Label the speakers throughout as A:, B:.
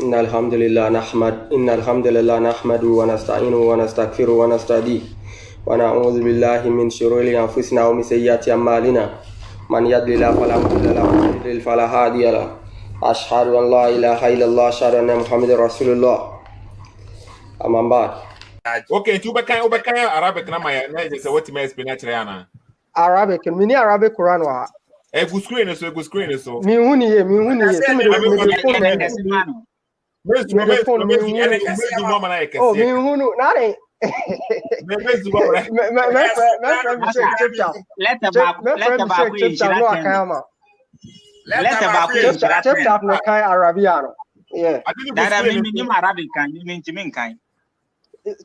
A: إن الحمد لله نحمده ونستعينه ونستغفره ونستهديه ونعوذ بالله من شرور أنفسنا ومن سيئات أعمالنا من يضلل الله فلا مضل له ومن يضلل فلا هادي له أشهد أن لا إله إلا الله أشهد أن محمد رسول الله أما بعد.
B: Okay, tu ubekanya Arabic na my na je say what me explain actually ana.
C: Arabic, mini Arabic Quran wa.
B: Go screen so.
C: Mi huni ye. Me phone. Oh, me hunu. Nare. Let the back no kai Arabiano. Yeah.
D: That mean Arabic can you mean kind.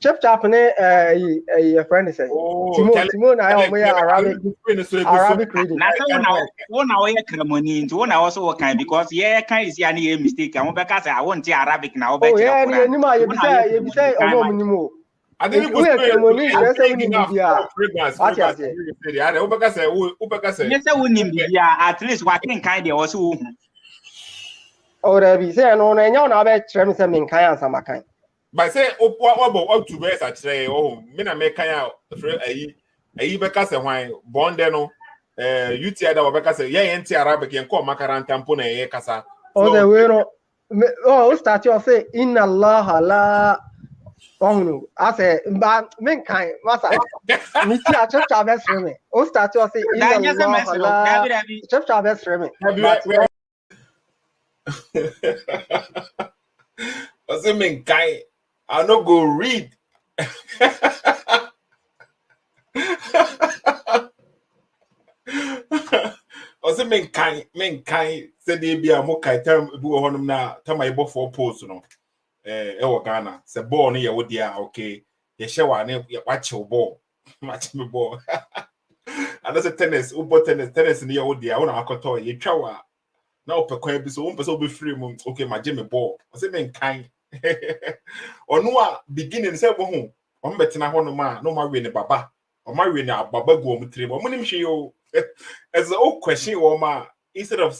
C: Chap ne a friend say. Timon I am Arabic reading.
D: Na one hour ceremony into 1 hour so kind because yeah kind is any mistake. I because I want Arabic now.
C: Oh yeah, you say omo
B: I didn't put
C: ceremony say
D: at least working kind they also.
C: Oh, there be say no na na be trem say min kan ansama kan.
B: But say what to best actually me na me kan ayi beka say hwan bonde no UTI da beka say ye enti Arabic yen ko makaranta mpo na ye kasa.
C: Oh the way no start you say inna Allah la no I say men kan masa mi ti a chapter best me. Oh start you say inna Allah la chapter best me.
B: What's it mean, guy? I no go read. What's it mean, guy? Men kai said they be a more kai term bu honum na time I bought for post no. Ghana. Se ball ni ya wodia okay. Ye shower ne watch your ball. Match me ball. And that's a tennis ni ya wodia. Una akoto ye trawa. Now per coin be so one person be free okay my Jimmy ball. What's it mean kind? Or no beginning say home. On betina hono ma no ma we ne baba. Or ma we na baba go mu three. But munim she yo as the old question or ma instead of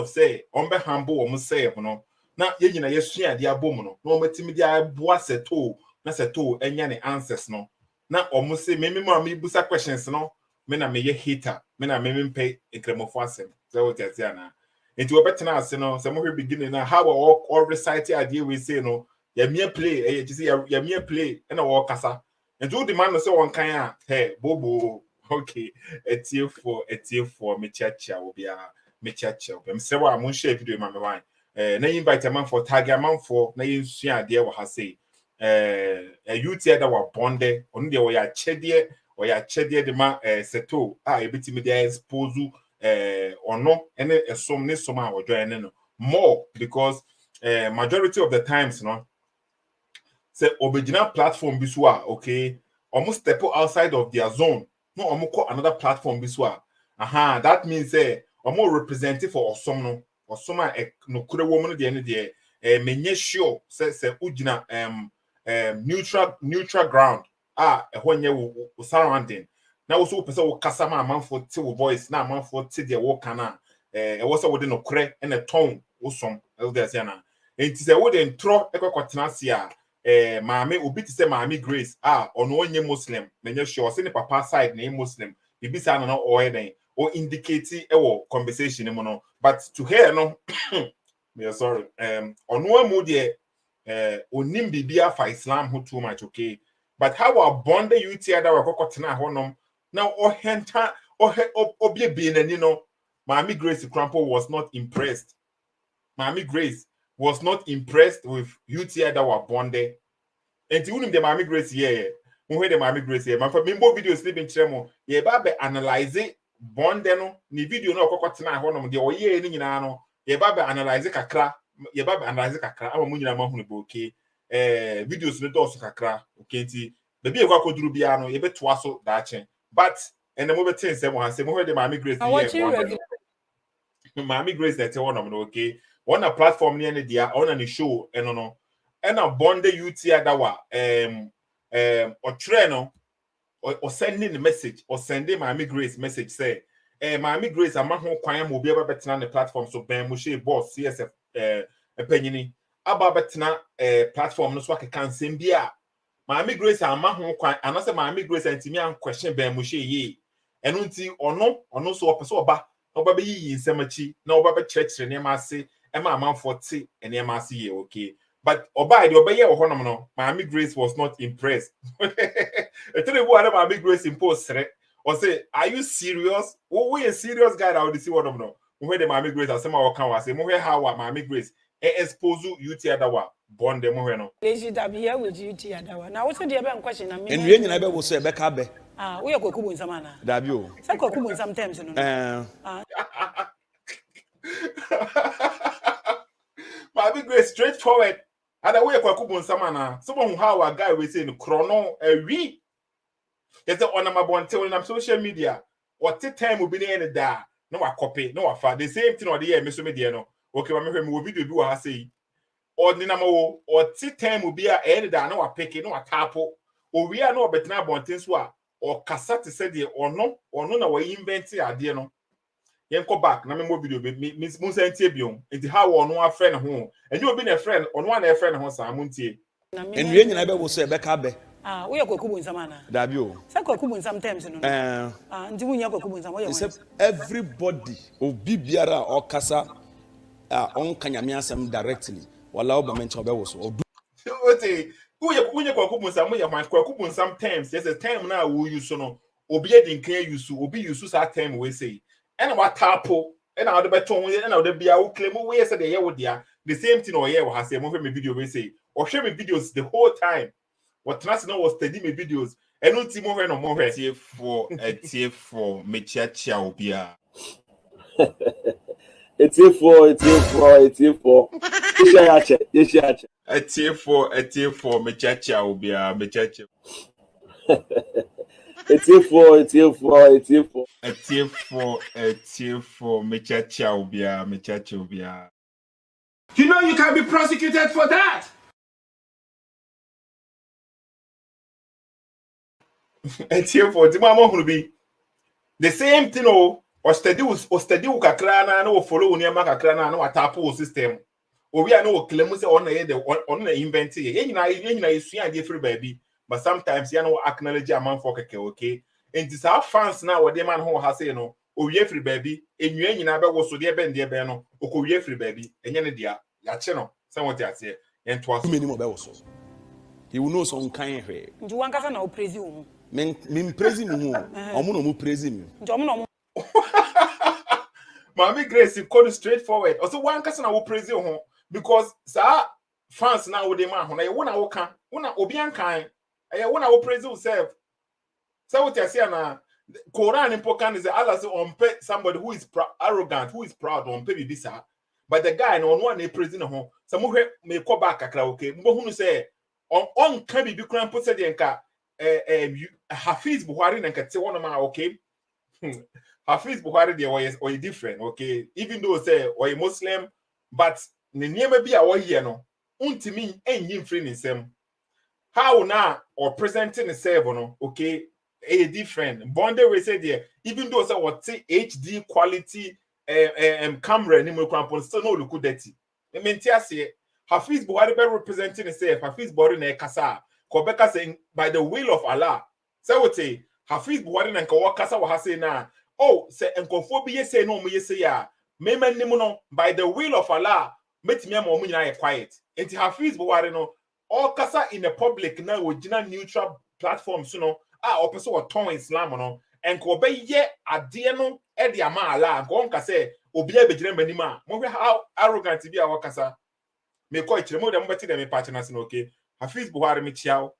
B: say on be humble or mu say no. Na ye nyina ye sua de abom no. No matimi dia boa Sethoo na Sethoo enya ne answers no. Na omu say me me busa questions no. Me na me ye hater. Me na me pay ekremofo asem. So what you say na. Into a better now, no, some of beginning now. How all recite idea we say no, ya mere play, you see, ya mere play, and a walk casa. And do the man so one kind hey, bobo, okay, a tear for me chacha will be a me chacha. I'm saying, I'm going to share video, my mind. Na invite a man for tag a man for na you see idea what I say. A youth that were bonde, only way I chedia or ya chedia the man, Sethoo, a bit me there expose you. Or no, any some or join more because majority of the times, no, say original platform biswa, okay, almost step outside of their zone. No, almost another platform biswa. That means almost representative for some or some no could a woman the end there. Menye sure say ujina neutral ground. When you surrounding. Now also person will kasama man for till voice now man for till the walk na was within no cre and a tone awesome elders yana and say we den tro ekwakotenasia maame obi ti say maame Grace ono onye Muslim menye sure say ne papa side na Muslim bibi say na o den o indicate ewo conversation mo no but to hear no me sorry ono amu de onim bibia fa Islam ho too much okay but how about bonde UTI that we kokotena honom now, Obie being and you know, Maame Grace Crampo was not impressed. Maame Grace was not impressed with UTI that were bonde. And to the Maame Grace, yeah, who the Maame Grace, yeah, my more video sleeping chemo, yeah, babe analyze it, bonde no, ni video no kokotena honum, the oye ni no, yeah, babe analyze kakra, yeah, babe analyze kakra, I'm munina mahunibo, okay, videos no dos kakra, okay, baby, a wako drubiano, ye bet waso dachen. But and the moment things say more the Maame Grace Maame Grace that one of okay one a platform near the on the show and no and a bonde UTI that were or treno or sending the message or sending Maame Grace message say Maame Grace a man who kwanya will be able to on the platform so Ben Moshe boss CSF opinion aba betena platform no so akeka nsem bia Maame Grace ama ho kwan anase Maame Grace antimi an question Ben Moshe ye eno nti ono so opese oba oba be yi nsem achi na oba be kyerɛkyerɛ ne ma ase e ma amanfo te ene ma ase ye okay but oba de oba ye wo honom no Maame Grace was not impressed etene bu ara Maame Grace impose sere or say are you serious we a serious guy that would see one of no we the Maame Grace asema wo kan wa say mo how Maame Grace expose you to dawaah bonde mo hwe no
E: they should have here with you to dawaah now what's the other question na me
F: and we nyina be wo say be ka be
E: we kwaku bu nsam ana
F: da bi o
E: say kwaku bu nsam times no
B: Maame Grace straightforward and we kwaku bu nsam ana so mo how a guy we say no krono awi yete onama bonte on social media what time will be there da no wa copy no wa fa the same thing or the year me so me there no okay ma me hwe me video bi wa ha say ordinary wo or time will be a da no wa pick no wa tapo o wi a no obetena bonten so a o kasa te se de ono na wa invent ade no yen ko back na me mo video me mo santie biom enti how ono a friend ho enye obi na friend ono na friend ho sa mo ntie
F: and we nyina be wo say be ka be
E: we kwaku bu nsam ana
F: da bi o
E: say kwaku bu nsam times no nti munya kwaku bu nsam wo ye
F: everybody obi biara o kasa on kanyame asem directly wala oba mention obe wo so
B: ote uye kwaku bu nsam ye hwan kwaku bu nsam times yes a time na wo use no obi e din kan use obi use sa time we say and what tapo and how the beton and how the bia wo claim we say the ye wo dia the same thing or ye wo ha say mo hwe me video we say or share me videos the whole time what Trasino was studying me videos and no Timo no more tie for me chia obia
G: it's here for yes
B: a tie for me chia obia me chia
G: it's here for
B: me chia obia you know you can be prosecuted for that. And here for the mama who be the same thing or study kakra na no follow uniama kakra na no atapo system or we are no claim say on the invent ye nyina esua dey free baby but sometimes you know acknowledge a man for keke okay and this our fans now what the man who has say no o we free baby enua nyina be wo so de be ndie be no o ko we free baby enye ne dia ya che no say what you say and twas
F: many more be wo so he will know some kind here
E: nti wankasa na o praise wo
F: me praise me ho omo no mo praise me
E: nti omo no
B: Maame Grace call straightforward also one kasa na wo praise ho because sa fans na wo de ma ho na ye wo na wo ka wo na obi ankan ye wo na wo praise yourself so what you say na Quran important is Allah say on pay somebody who is arrogant who is proud on pay bi sa but the guy no one na praise no ho so mo hwe me call back akra okay mo hunu say on kan bi kran po say de nka Hafiz Buhari na nkate one ma okay Hafiz Buhari they were different okay even though say or Muslim but ne niema bi a wo here no untimi enyi free ni sem how na or presenting itself no okay a different bonde we say there even though say what HD quality camera ni mo kwan still no look dirty me mentia say Hafiz Buhari be representing itself Hafiz Buhari na kasa Kobeka saying by the will of Allah. Say what say Hafiz Buhari na nka kasa wa say na oh say enkofo bi say no mo say ya me nimu no by the will of Allah metimi am omu nyina quiet. Enti Hafiz Buhari no all kasa in the public na original neutral platform so no opese wa ton Islam no enko be ye ade no e de ama Allah nko nka say obi abegire manima mo hwe how arrogant bi a wakasa me ko ikire mo de mo beti de me patch na se no okay Hafiz Buhari me chiao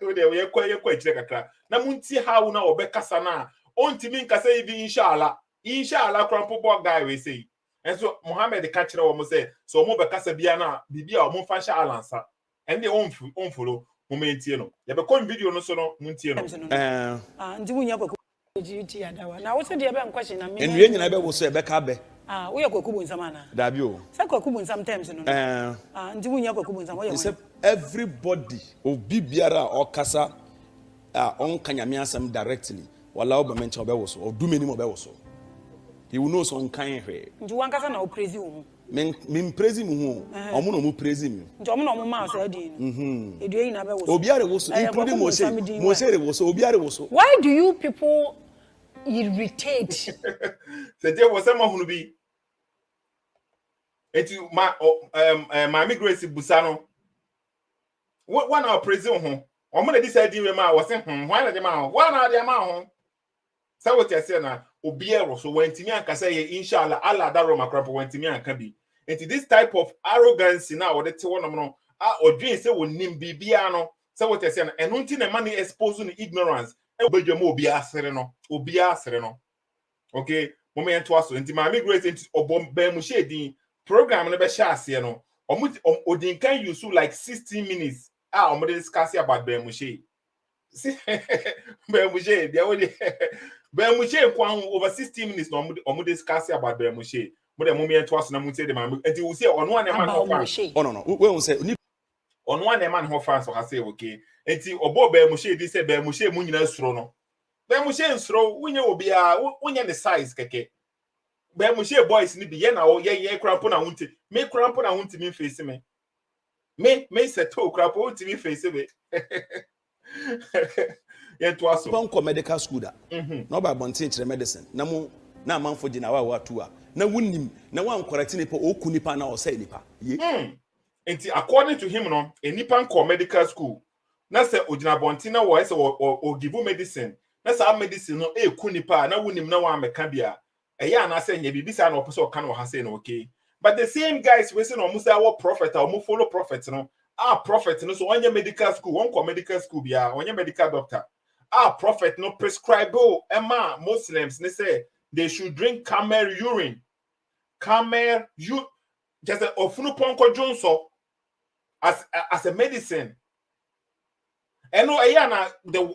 B: we de ye kwa ikire kakra na munti how na obekasa na ontimi nkasa ibi inshallah krampo boy guy we say and so Muhammad ka kire wo mo say so mo bekasa bia na bibia o mo fa sha alansa and they on follow momentie no ye be kon video no so no muntie no
E: nti munya kwaku GT dawaah na what's the other question na me
F: and we nyina be wo say be ka be
E: we kwaku bu nsam ana
F: da bi o
E: say kwaku bu nsam times no nti munya kwaku bu nsam wo ye
F: everybody obi biara o kasa on kanyame asem directly wala oba mention obe wo so o do many more be wo so he will know some kind here
E: nti wankasa na o praise wo
F: Men praise him who omo no mu praise him.
E: Nti omo no ma say di no. Edue ina be wo.
F: Obiare wo so including Moshe wo so obiare wo so.
E: Why do you people irritate?
B: Say there was some who be etu ma Maame Grace Busano. What one our praise ho. Omo na decide we ma was say why na dem ma why na dem ma ho. Say what you say na obiare so wantimi anka say inshallah Allah da Roma crap wantimi anka bi. Enti this type of arrogance na wo de te wonom no odwen say wonim bibia no say what you say na eno nti na man expose no ignorance e obedwa mo obi asere no okay moment to aso enti Maame Grace enti obom Ben Moshe din program no be sha ase no odin kan use like 16 minutes omo discuss about Ben Moshe. See Ben Moshe there we Ben Moshe kwan over 16 minutes no omo discuss about Ben Moshe. But the moment to us na mutie de Maame enti we say on one man ho fan.
F: Oh no we won say
B: On one man ho fan so say okay enti obo Ben Moshe di say Ben Moshe mu nyina suro no Ben Moshe nsuro wunye obi a wunye ne size keke Ben Moshe boys ni bi ye na wo ye krampo na wunti me krampo na wunti mi face me Sethoo krampo wunti mi face me ye to aso
F: pon medical school da no ba bonten kire medicine na mu na manfo gina wa tu a na wunnim na wan correct nipa oku nipa na o say nipa ye
B: enti according to him no enipa ko medical school na say ogina bonten na wo say o give medicine na say medicine no eku nipa na wunnim na wan meka bia eya na say nya bibisa na opose o kan o ha say no okay but the same guys we say no musa our prophet or follow prophet no prophet no so onye medical school won ko medical school bia onye medical doctor prophet no prescribe Emma Muslims they say they should drink camel urine. Just a ofunu ponko jonso as a medicine. And no ayana the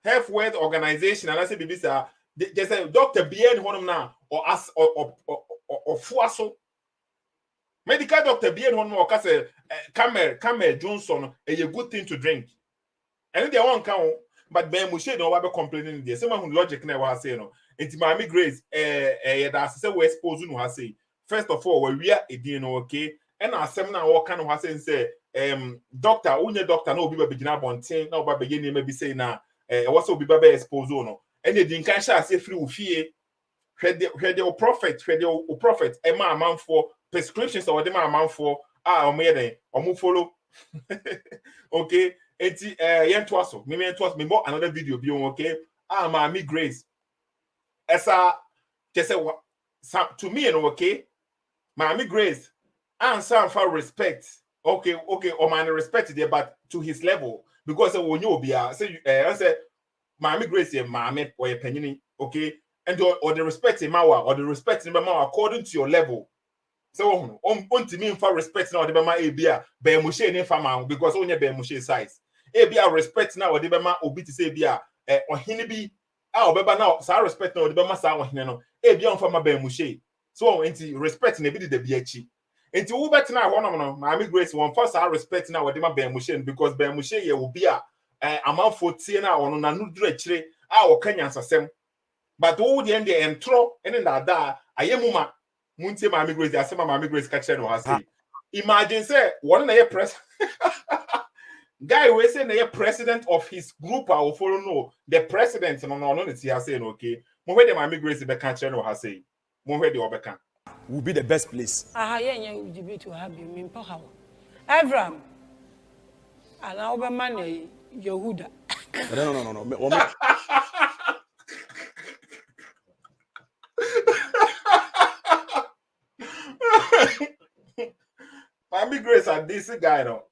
B: health world organization and I say bibisa just a Dr. Bien honum na or as or fuaso medical doctor Bien honum or kase camel Johnson a good thing to drink. And they won't count. But Ben Moshe no be complaining there. Someone who logic na wa say no. Enti Maame Grace that say we expose no ha say. First of all, we are edin no okay. And asem na wo kan no say doctor, unye doctor na obi ba begina bonten na oba begin na be say na was obi ba be expose no. And edin kan sha say free ofie. Hwede o prophet e ma man for prescriptions or dem man for o me den o mu follow. Okay. Enti yen to aso me more another video bi okay Maame Grace esa just say to me no okay Maame Grace answer for respect okay o man respect there but to his level because when you be say say Maame Grace ye maame or ye penyini okay and or the respect him or the respect him according to your level. So on to me for respect now the bema ebia Ben Moshe ne fama because onye Ben Moshe size ebia respect now the bema obi to say ebia ohene bi obeba now sa respect now the bema sa ohene no ebia on fama Ben Moshe so enti respect na bi de bia chi enti wo bet na ho no Maame Grace won for sa respect now the Ben Moshe because Ben Moshe ye obi a amanfo tie na ono na nudru akire o kanya nsasem but wo de end entro ene na da ayemuma Munti Maame Grace, I say Maame Grace catch no has say. Imagine say one na ye press guy we say na ye president of his group I will follow no the president no he has say okay. Mo where the Maame Grace be catch no has say. Mo where the obeka
F: will be the best place.
E: Yeah debate to have you mean how. Avraham and Obama Yehuda.
F: No.
B: Maame Grace and this guy no.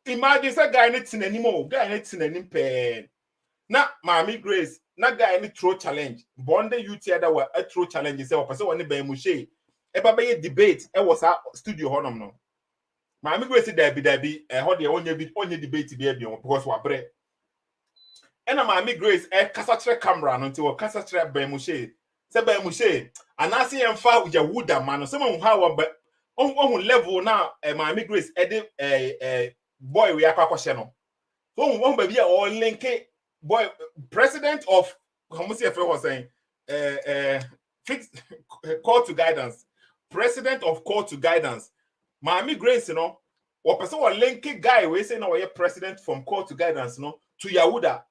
B: Imagine say guy net in anymore. Guy net in any pen. Na Maame Grace, na guy any throw challenge. Bonde youth that were a throw challenge say person one Ben Moshe. E ba be debate e was a studio honum no. Maame Grace there be how dey onye debate be because we bre. E na Maame Grace kasa kire camera no until kasa kire Ben Moshe. Say Ben Moshe, anase emfa Yehuda man. Say man how on level now Maame Grace boy we akwa no so one baby all link boy president of how much if was saying call to guidance, president of call to guidance. Maame Grace, you know, or person or linking guy we say now president from call to guidance, you know, to Yahuda,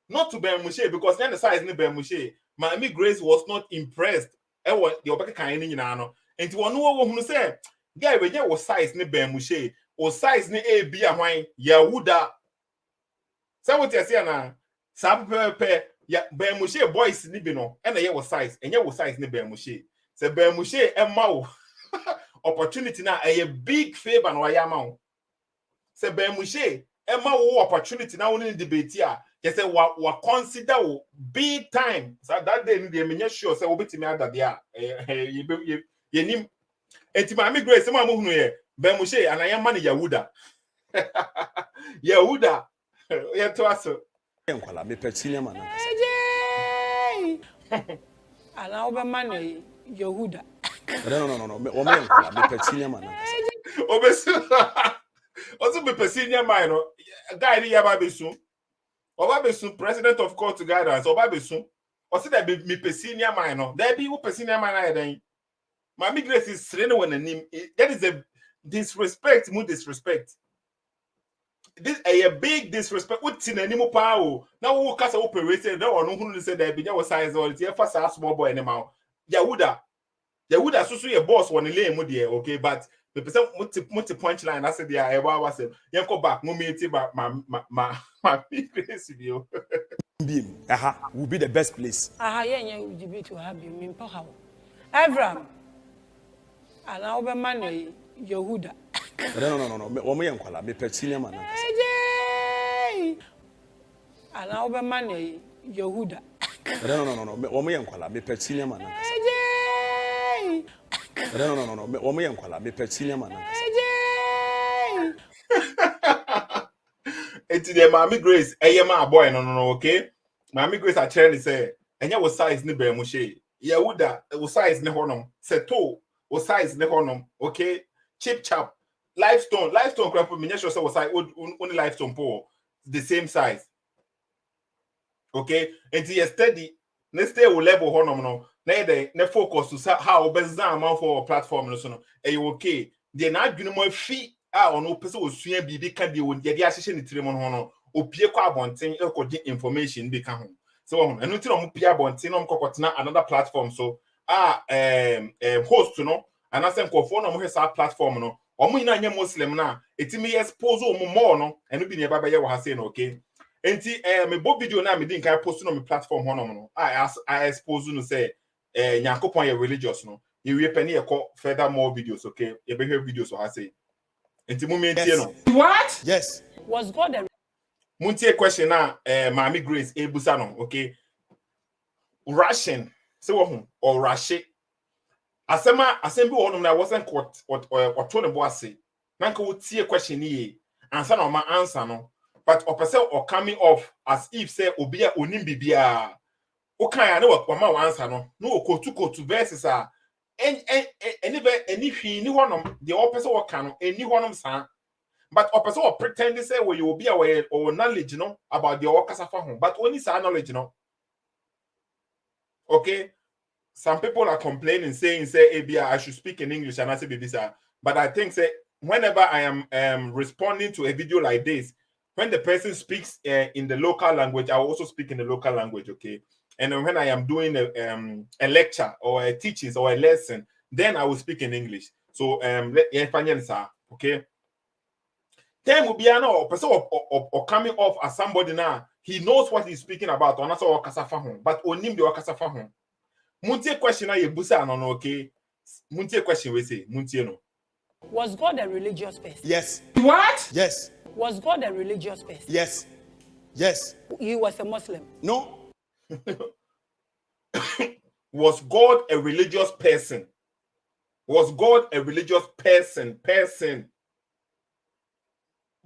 B: not to Ben Moshe, because then the size ni Ben Moshe. Maame Grace was not impressed. The obeka kind in no. And to one who say, guy we was size ni Ben Moshe, or size ni a be a wine Yahuda. So what you say now? Some pe ya Ben Moshe boys ni bi no, and ye was size, and ye was size ni Ben Moshe. Se Ben Moshe emma opportunity na a big favor no ayama. Se Ben Moshe emma opportunity na woni debate here. They say wa consider big time. So that day they me sure say obetimi ada there. Ye nim enti Maame Grace ma mo hunu ye Ben Moshe anayama ne Yahuda. Yahuda. Ye to aso.
F: Enkwala me petinia man.
E: Ana obema ne Yehuda.
F: No. O me enkwala me petinia man.
B: Obesu. Also be petinia man no. Guy ni yaba besu. Oba besu president of court to guidance. Oba besu. O say that be me petinia man no. There be who petinia man na den. Maame Grace is training when name. That is a disrespect, more disrespect. This a big disrespect. What's in any more power? Now who cast operated? No one who said that be your size or it's a small boy anymore. Yahuda so your boss one lay mudie, okay, but the person multi punchline. I said, yeah, I was saying, you back, momenti my Grace view.
F: Beam, will be the best place.
E: Yeah, would be to have you in Pohaw. Avraham. Ana obema ne Yehuda.
F: No. O me enkwala me petinia man.
E: Ana obema ne Yehuda.
F: No. O me enkwala me petinia man. No. O me enkwala me petinia man.
B: It's the Maame Grace. My boy, no, okay. Maame Grace are trying to say, and you was size ni Ben Moshe. Yahuda was size ni honum. Sethoo was size ni honum. Okay, chip chap. Lifestone crap for me. Sure, so was size only lifestone poor the same size. Okay, and you steady. Next day will level honum no. Ne focus to how best amount for platform no so no. Okay, they not doing more fee. No person will swim bibi can be when the association is three on opie kwa abonten e information be ka ho so and no tino mo pia abonten no mkokotina another platform so host no and asem kofo no mo hesa platform no omo ina anya muslim na etimi expose o mo more no eno bi ne baba ye wo ha say no okay enti me bo video na me din kan post no me platform ho no I expose no say nyankopon ye religious no you we peni e ko further more videos okay you be hear videos so ha say
F: Yes.
B: What?
F: Yes.
E: Was God a
B: Muntie question now, Maame Grace, Ebusano, okay. Russian, so or Rashi. Assemble one that wasn't what Tony Boissy. Nanka would see a question here, answer on my answer, no. But opposite or coming off as if say Obia Unimbibia. Okay, I know what my answer, no, go to verses are. Any one of the opposite or can any one of some, but opposite or pretend to say where you will be aware or knowledge, you know, about the Okasa home, but only say knowledge, you know. Okay, some people are complaining, saying, say, ABI, I should speak in English and I say, Bibisa, but I think, say, whenever I am responding to a video like this, when the person speaks in the local language, I will also speak in the local language, okay. And when I am doing a lecture or a teaching or a lesson, then I will speak in English. So okay. Then will be a person or coming off as somebody now. He knows what he's speaking about. Or not so but onim the okasafa. Muntie question na yebusa no okay. Muntie question we say muntie no.
E: Was God a religious person?
F: Yes.
B: What?
F: Yes.
E: Was God a religious person?
F: Yes. Yes.
E: He was a Muslim.
F: No.
B: Was God a religious person? Was God a religious person?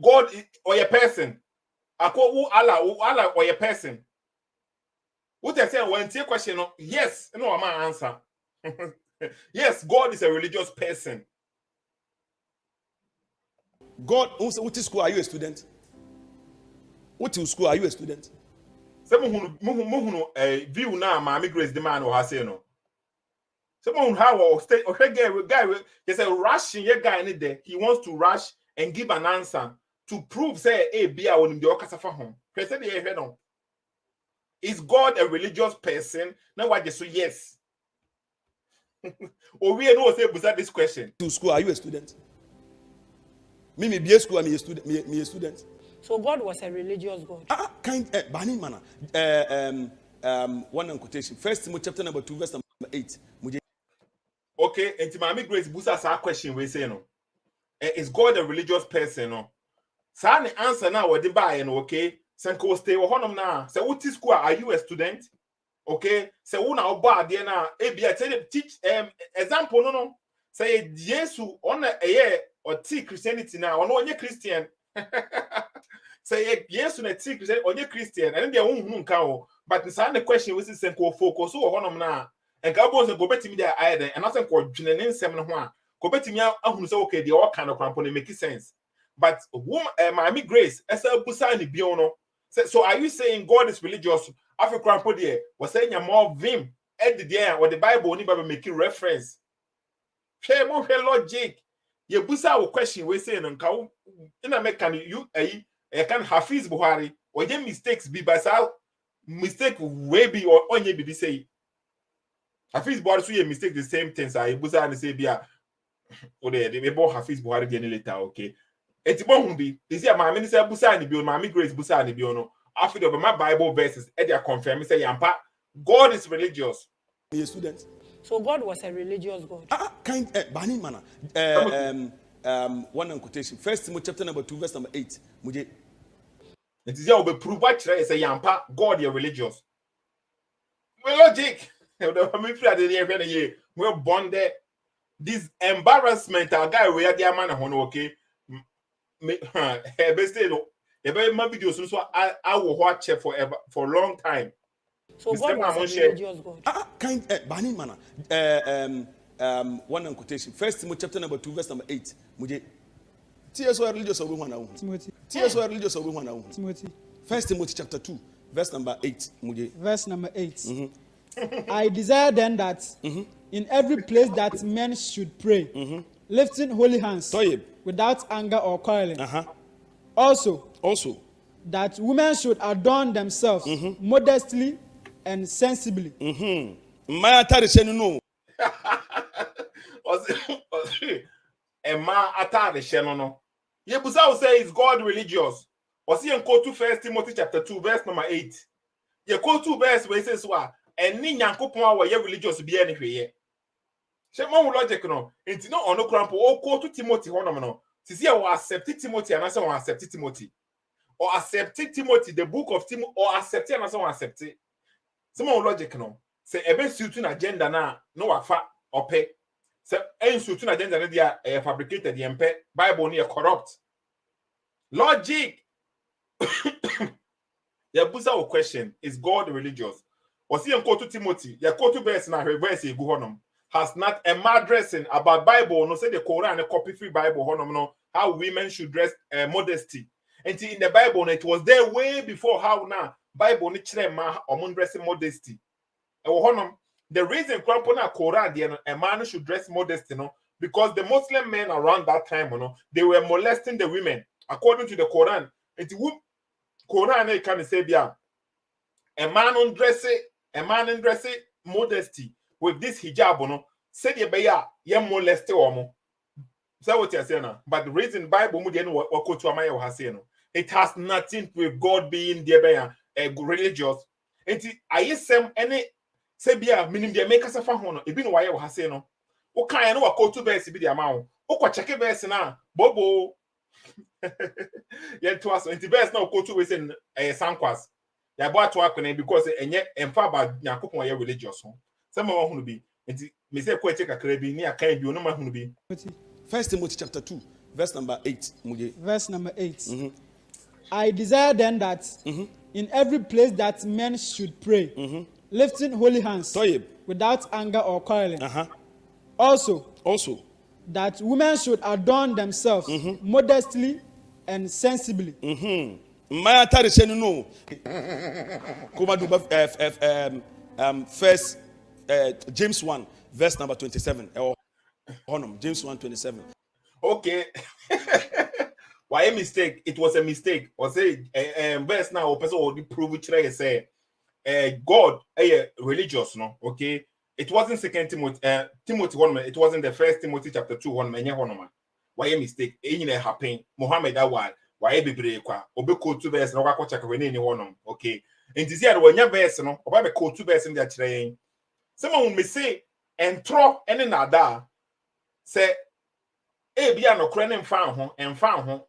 B: God or a person? Allah or a person? What I say when take question, yes, no, I'm answer. Yes, God is a religious person.
F: God, what school are you a student? What school are you a student?
B: Some view now, Maame Grace the man or say no. Someone how or stay or guy there's a rushing your guy in there. He wants to rush and give an answer to prove say a be a on the okasafa home. Is God a religious person? Now what you say yes. Or we know say beside this question.
F: To school, are you a student? Me be a school, I'm a student. Me a student.
E: So God was a religious God.
F: Bani mana. One quotation. First Timothy chapter number 2, verse number 8.
B: Okay, and Maame Grace busa sa question we say no. Is God a religious person? No. Sa the answer now what the buy no okay. Sanko stay wo honom na. Say what school are you a student? Okay, say una oba there na e bia teach example no. Say Jesus on a or T Christianity now, or no onye Christian. Say yes na T Christian onye Christian and they won't count. But the question was Sanko focus so honom na. And Gabos go betting me there either, and nothing called Junanin Seven one. Go betting me out who okay, the all kind of crampon make sense. But Maame Grace, as a Busani Biono. So are you saying God is religious? African crampon there was saying you're more vim at the day or the Bible only by making reference. Share more logic. Your Busa will question we saying and cow in a mekan you a can Hafiz Buhari or your mistakes be by sao mistake way be or on ye be say. Hafiz Buhari so you mistake the same things. I Busa and say bia or they bought Hafiz Buhari again later. Okay, it's bon be. Is here my minister Busa and Bio, Maame Grace Busa and Biono. After the my Bible verses, they are confirming say Yampa, God is religious.
F: Me a student.
E: So God was a religious God.
F: Bani mana. One quotation. First Timothy chapter number 2, verse number 8. It
B: is here we prove what is a Yampa, God is religious. Well, logic. We're bonde. This embarrassment, our guy, we are the man on okay. Videos so I will watch it forever for a long time.
E: So God was a religious God.
F: Bani mana. One quotation. First Timothy chapter number 2, verse number 8. TSO religious over one.
H: Timothy.
F: TSO religious over one.
H: Timothy.
F: First Timothy chapter 2, verse number 8.
H: Verse number 8. I desire then that in every place that men should pray, lifting holy hands without anger or quarreling. Also, that women should adorn themselves modestly and sensibly.
B: Emma atade sheno no. Yebusa will say is God religious. Was he in go to First Timothy chapter 2, verse number 8. Ye go to verse where it says what and ni nyankopon a ye religious be anywhere. Shema logic no. Enti no ono krampo o go to Timothy honom no. Sisi e will accept Timothy and answer will accept Timothy. Or accept Timothy the book of Timothy or accept and answer will accept it. Some logic no. Say ebe suit na agenda na no wafa ope. Say en suit na agenda na dia fabricated the empe Bible ni corrupt. Logic. The Busa question is God religious? Was he in to Timothy? The to verse na verse go honum has not a mad dressing about Bible. No say the Quran a copy free Bible honum no how women should dress modesty. And in the Bible it was there way before how now Bible ni chire ma omon dressing modesty. The reason Quran a man should dress modesty no because the Muslim men around that time they were molesting the women according to the Quran. And the Quran can say bia a man dress modesty with this hijab no said ye beya ye moleste omo. So what you're saying now? But the reason Bible mu no wako to amaya wa say no it has nothing to do with God being there religious. And I sem any say bia minim de make us fa ho no ebi no wa ye wa say no o kan no wako to verse bi de ama wo o ko check verse na bobo yet was into verse now go to we say sankwas ya bo ato akone because enye emfa ba yakopon ye religious ho some of who be enti me say ko check akra bi ni akan bi no ma hu bi.
F: First Timothy chapter 2 verse number 8.
H: Verse number 8. I desire then that in every place that men should pray, lifting holy hands without anger or quarreling. Also, that women should adorn themselves modestly and sensibly.
F: First James 1 verse number 27. James 1:27.
B: Okay. Why a mistake? It was a mistake. Or say verse now person will prove it say God religious, no? Okay. It wasn't second Timothy Timothy 1, it wasn't the first Timothy chapter 2 1 man. Why a mistake? Happen. Muhammad awal. Why a bibre kwa obeko 2 verse no kwa check we ni one. Okay. And this year when your verse no oba code 2 verse in the train. Someone may say entro any nada say bia no kra ne mfa ho emfa ho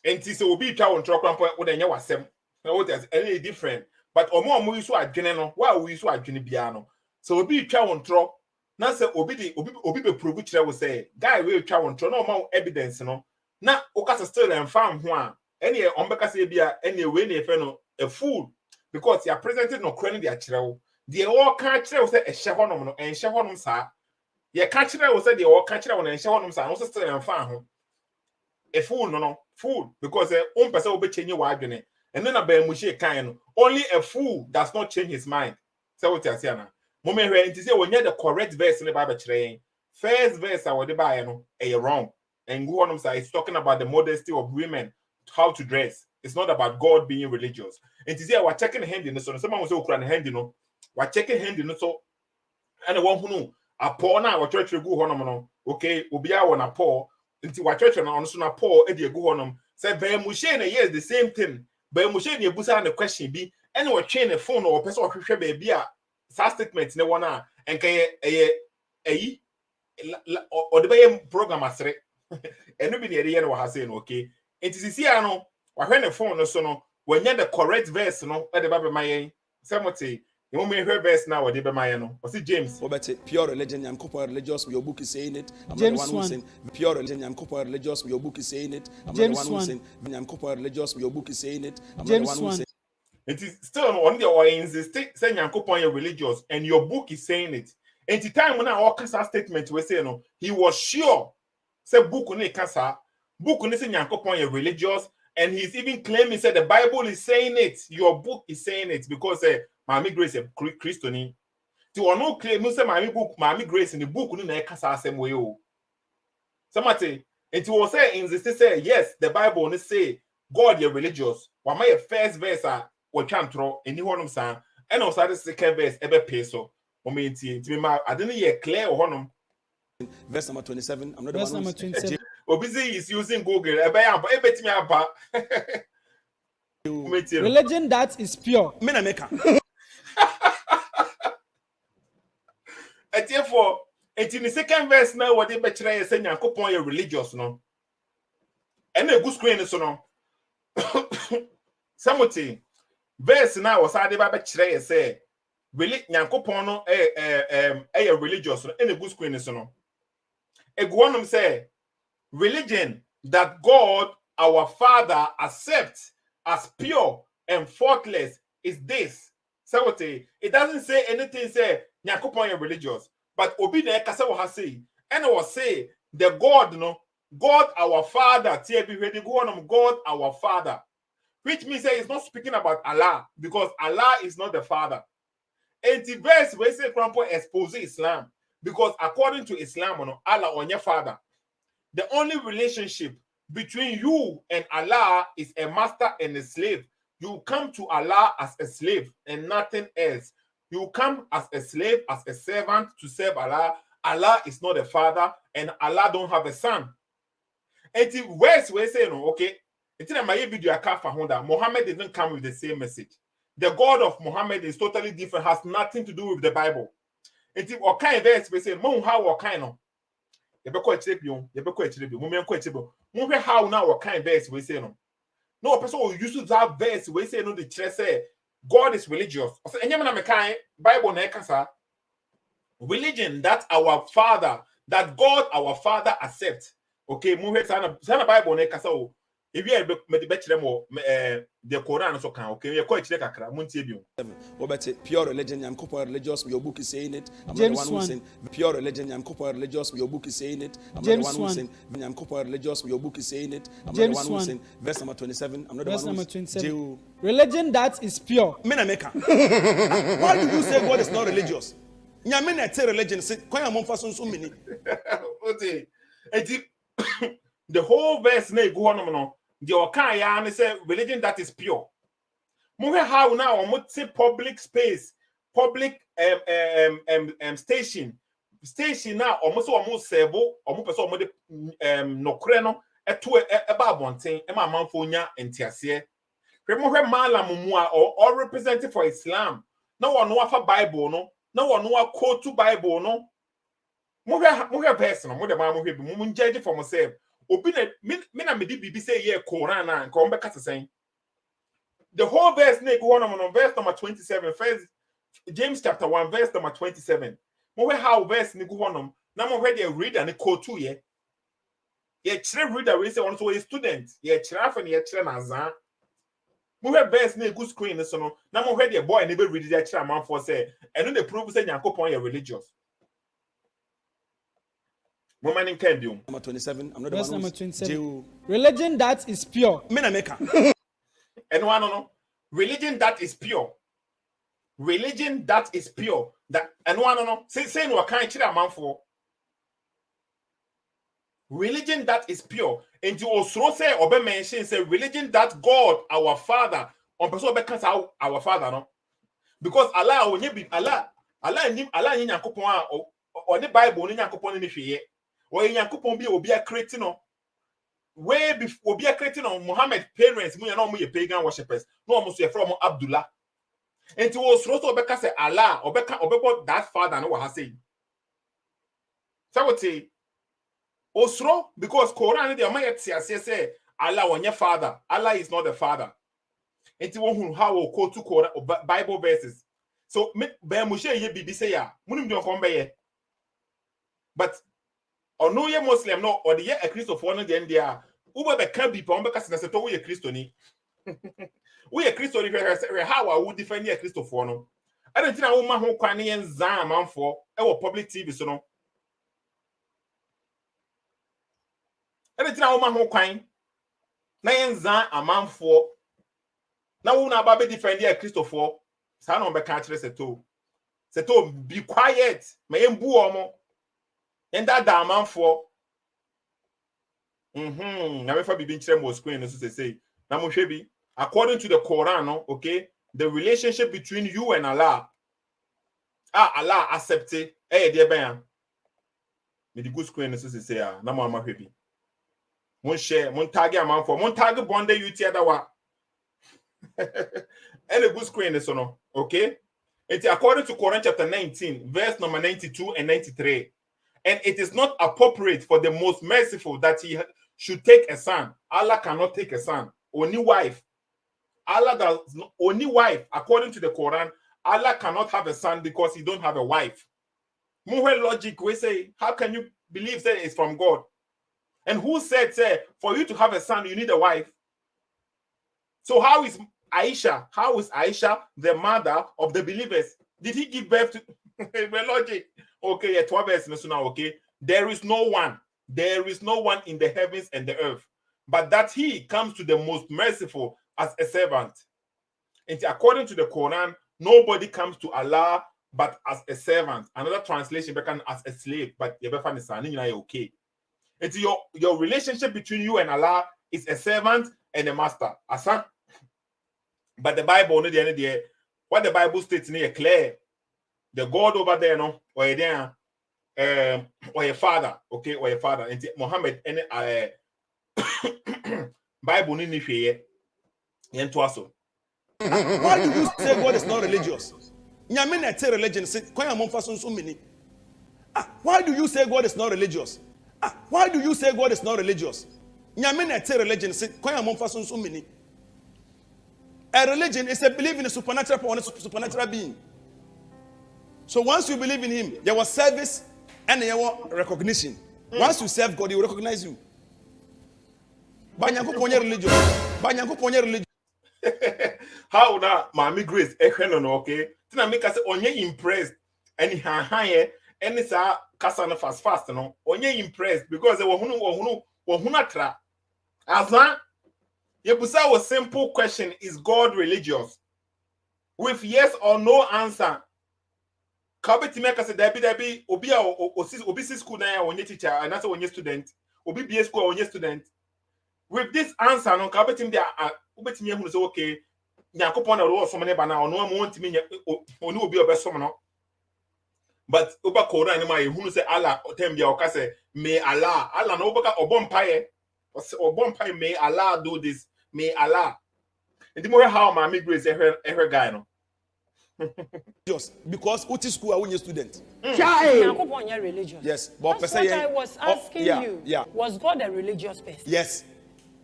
B: enti se obi twa won tro krampo wo da nya wasem na what is any different but omo use adwene no wa we use adwene bia no so obi twa won tro na se obi be prove kire wo say guy we twa won tro na omo evidence no na o ka still emfa ho a any ombeka say bia any we na efe no a fool because you are presented no kra ne dia kire wo de o ka kire wo say e hye honom no en hye honom sa ye ka kire wo say de o ka kire wo na en hye honom sa no still emfa ho a fool no fool because person will be changing wadwene and then Ben Moshe kind only a fool does not change his mind. So what you say na moment where it say when you the correct verse in the Bible train first verse I would buy no wrong and go on say it's talking about the modesty of women, how to dress. It's not about God being religious. And to say we're checking hand in so someone was so crying hand we're checking hand in so and the one who know a poor now church go on okay obia on a poor until what church na so na Paul e dey go honum say Ben Moshe na yes the same thing Ben Moshe dey busa na question bi and we train the phone or person hwehwe ba bia sa statement ne wona enka eyi o de be program asre eno bi na ye no ha say no okay entisi ya no wahwe ne phone no so no wanya the correct verse no e de ba be mayen semote you want me to hear verse now? What did no? What's it, James?
F: Pure religion, I'm religious. Your book is saying it. I'm
H: James
F: not the one who saying pure religion. I'm religious. Your book is saying it. I'm
H: James
F: not the one who saying I'm religious. Your book is saying it. I'm
H: James
F: not the one who saying
B: it is still on the or insist saying you're religious, and your book is saying it. And the time when our cancer statement we say no, he was sure. Say book on cancer, book on saying you're religious, and he's even claiming said the Bible is saying it. Your book is saying it because Maame Grace Christian. To ono claim say Maame Grace in the book no na kasa asem we o. Somebody it was say insist say yes the Bible no say God you're religious. Wa my first verse we can throw any honum san and also the second verse ebe pay so. O me nti me I didn't hear clear honum.
F: Verse number 27. I'm not the
H: Verse
F: one
H: number 27.
B: Obizi is using Google. Ebe ya ebe me aba.
H: Religion that is pure.
F: Me na meka.
B: And therefore, and in the second verse now, what they better is saying, "Yankopon you're religious, no." And a good screen is no. Something verse now was added by better say, "Really, Yankopon no religious, no." And a good screen is no. A guanum say, "Religion that God our Father accepts as pure and faultless is this." Something it doesn't say anything. Say. Nyankopon you're religious, but obi na kasa wo ha say and was say the God no God our Father God our Father, which means say it's not speaking about Allah because Allah is not the Father. And the verse we say crampo expose Islam because according to Islam no Allah on your Father. The only relationship between you and Allah is a master and a slave. You come to Allah as a slave and nothing else. You come as a slave, as a servant to serve Allah. Allah is not a father, and Allah don't have a son. And the words we say no, okay. It's in my video Honda. Muhammad didn't come with the same message. The God of Muhammad is totally different, has nothing to do with the Bible. And the okay verse we say, Mon how what kind of how now what kind verse we say no. No person will use that verse we say no the church say God is religious. Bible religion that our Father, that God our Father accepts. Okay, sana Bible ne kasa o. If you be the Quran so can okay, you quite kakra muntie bi.
F: Pure religion, I'm religious, your book is saying it. I'm
H: James
F: not the one who saying pure religion, I'm religious, your book is saying it. I'm
H: James
F: not the one who saying I'm religious, your book is saying it. I'm
H: James
F: not the one who saying verse number 27. I'm not the
H: Verse
F: one
H: number
F: who
H: 27. Religion that is pure.
F: Why do you say God is not religious? Nyame na te religion say kwan amomfa so mini.
B: Okay. The whole verse na go on no. The okan ya ne say religion that is pure. Mo how now mo say public space, public station now almost sebo omo person omo de nokre no eto eba abonten e ma manfo nya entiase. Hwe mo hwe malam mu a or represented for Islam. Na wono afa Bible no, na wono quote to Bible no. Mo hwe verse no, mo de ma mo hwe bi mo judge for myself. Obi na me na me di bibi say ye Quran na nka ombe kasa sen. The whole verse na go on verse number 27, first James chapter 1 verse number 27. Mo hwe how verse ni go on na mo hwe dey read and quote to ye. Ye chere reader we say on so a student, ye chere afa na ye chere na zan. Mo hwe verse na go screen so no na mo hwe dey boy na be read dey chere man for say eno dey prove say Nyankopon ye religious. Number
F: 27. I'm not
H: verse
F: the one
H: number
F: who's
H: 27. Religion that is pure.
F: Me na meka.
B: And one no. Religion that is pure. Religion that is pure. That and one no. Say no kan chira man for. Religion that is pure. And you also say obe mention say religion that God our Father on person obe kan our Father no. Because Allah onye bi Allah ni Nyankopon a o ne Bible ni Nyankopon ni hweye. Or Nyankopon bi obi a create no. Way before obi a creating on Muhammad parents, mu na ye pagan worshippers. No almost ye from Abdullah. And to was also obeka say Allah, obeko that father no what say. So what say? Osro because Quran the amaya say Allah wonye father. Allah is not the father. And to who how will quote to Quran Bible verses. So Ben Moshe ye bibi say ya. Munim don come ye. But or no ye Muslim no or the ye a Christopher no the end there. Uba be can be pon because na Sethoo we Christoni. We a Christoni how I would defend ye Christopher no. I don't think I woman ho kwan ye nzan manfo e wo public TV so no. I don't think I woman ho kwan na ye nzan amanfo na wo na ba be defend ye Christopher. Sa no be kan kire Sethoo be quiet. Me mbu omo. And that man for now if I be being more screen so say now according to the Quran, okay, the relationship between you and Allah Allah accept it dear ben me the good screen so say now mo hwebi mon share mon tag man for mon tag bonde you tia dawaah and a good screen so no okay. It's according to Quran chapter 19 verse number 92 and 93. And it is not appropriate for the most merciful that he should take a son. Allah cannot take a son. Only wife. Allah does only wife. According to the Quran, Allah cannot have a son because he don't have a wife. More logic, we say, how can you believe that it's from God? And who said, say, for you to have a son, you need a wife? So how is Aisha the mother of the believers? Did he give birth to logic? Okay, yeah, 12 verses now, okay. There is no one in the heavens and the earth, but that he comes to the most merciful as a servant. And according to the Quran, nobody comes to Allah but as a servant. Another translation becomes as a slave, but you okay. And your relationship between you and Allah is a servant and a master. Asa. But the Bible, what the Bible states in clear. The God over there, no, or there, or your father, okay, or your father, and Muhammad, and Bible ni here, and twaso.
F: Why do you say God is not religious? Nyame na te religion say kwan amomfa so mini. Why do you say God is not religious? Why do you say God is not religious? Nyame na te religion say kwan amomfa so mini. A religion is a belief in a supernatural power, a supernatural being. So once you believe in him, there was service and there was recognition. Once you serve God, he will recognize you. Religion.
B: How now, Maame Grace, okay? Tina make us onye impressed and higher and it's a kasana fast, no? Onye impressed because they were hunatra. Azan, Yebusa was simple question: is God religious? With yes or no answer. Kabeti make say debi obi obi school na onye teacher and that's onye student. Obi BS school onye student. With this answer no kabeti me obetimi ehunu say okay. Nyakopon na ro so mane ba na ono am wontimi oni obi obesom no. But oba kora ni ma ehunu say Allah tem bia oka say may Allah na oba obompaye may Allah do this, may Allah. And the more how Maame Grace every guy no.
F: Just because what is school when you student.
E: Religious.
F: Yes, but
E: that's what I was asking you.
F: Yeah.
E: Was God a religious person?
F: Yes.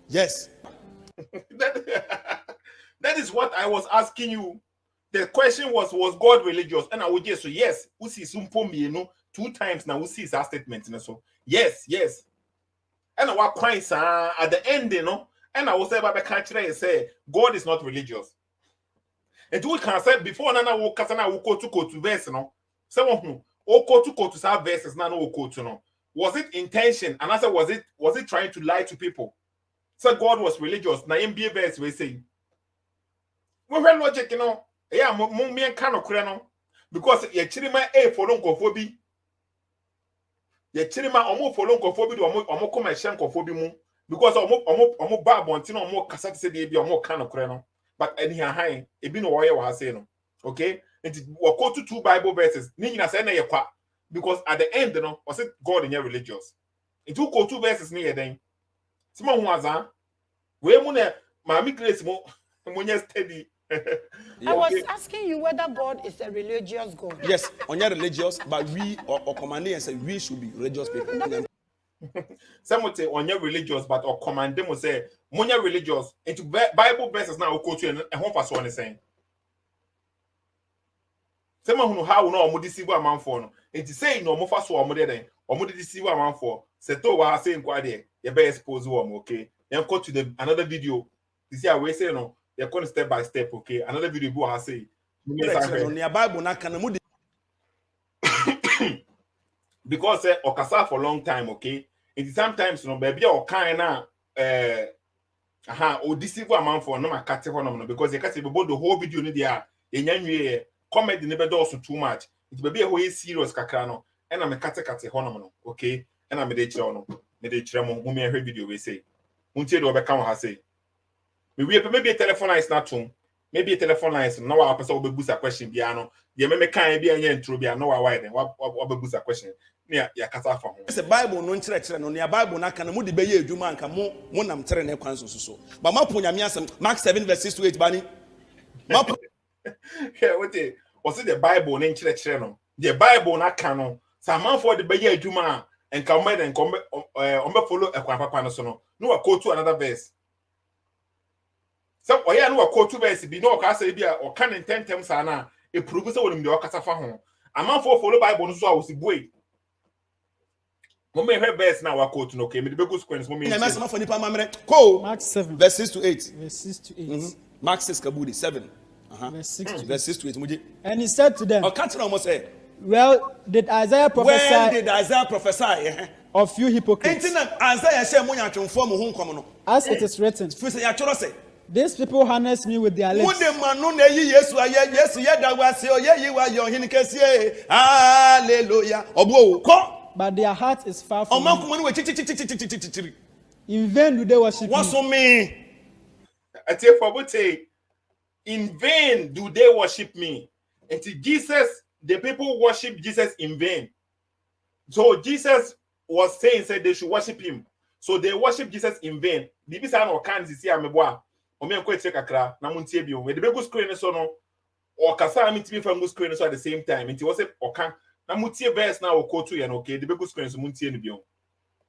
F: Yes.
B: That is what I was asking you. The question was God religious? And I would just say yes. We see some 2 times now. We see his statement. So yes. And what points at the end, and I was able to country and say God is not religious. And we can say before Nana will go to verse, someone who go to some verses now go to no. Was it intention? And I said, was it trying to lie to people? So God was religious. Now MBA verse we say. We have logic, yeah, me and kind of because ye chirima follow kofobi. Ye chirima omo follow kofobi do omo come shen kofobi mu because omo bab on tino omo kasa se dey bi omo kind of but anyhow high e bi no wo ye wa say no. Okay? And we go to 2 Bible verses. Ni nyina say na ye kwa because at the end was it God in your religious. It will go 2 verses ni ye den. Sima hu azan. We mu na Maame Grace mo steady.
E: I was asking you whether God is a religious God.
F: Yes, on your religious, but we or commanding and say we should be religious people.
B: Some would say on your religious, but or commanding will say monya religious. Into Bible verses now go to and home for so saying. Someone who how no modesty a man for no. And to say no more fast or more than or modesty a man for. Sethoo was saying quite there. You better expose one, okay? Then go to another video. You see, I will say no. You're going step by step, okay? Another video go I say. Because okasa for a long time, okay? And sometimes baby or kind o deceive a man for no ma cut because they can say about the whole video ni there. Enyanwe comedy never do so too much. It baby a way serious kakra no. And I'm a cut honom, okay? And I'm a day channel. Me dey chire mo me hear video we say. Untie do obeka ha say. Maybe a telephone line is not too. Maybe a telephone line is no person will boost a question piano. The me can be an intro be no why then what boost a question. Yeah, kasa for home.
F: It's a Bible no nkyerɛkyerɛ no ne Bible na kana mu de bɛyɛ adwuma anka mo nam tere ne kwan so. Ba ma po nyame asɛm Mark 7 verse 6 to 8 bani. Ma
B: yeah, what was it the Bible no nkyerɛkyerɛ no. The Bible na ka no. Sa man for de bɛyɛ adwuma and come and come follow a kwan papa no so no. No a quote to another verse. So oya no quote 2 verse bi no ka say bi or can in 10 terms ana e prove say wonum de okasa fa ho aman for follow Bible no so a wo si boy mo me hear verse na wa quote no okay me de be go sequence mo me
F: na ma for nipa mamre ko
H: Mark 7
F: verse 6 to 8
H: verse 6 to 8
F: Mark 6 kabudi 7
H: verse 6
F: to 8 muji
H: and he said to them,
F: o ka tell almost say
H: well did Isaiah prophesy of you hypocrites
F: Isaiah say mo nya twonfo mo hu nkom no
H: as it is written,
F: fi say ya tworo say
H: these people harness me with their lips.
F: Hallelujah.
H: But their heart is far from me. In vain do they worship me.
B: I tell you for what in vain do they worship me. And to Jesus, the people worship Jesus in vain. So Jesus was saying they should worship him. So they worship Jesus in vain. The bisa no kan sisi ameboa. Ome ko eche kakra na muntie bi o. We de be go screen so no. O kasa mi tibi from go screen so at the same time. Nti wo se okan na mutie verse na o ko to ye no okay. De be go screen so muntie ni bi o.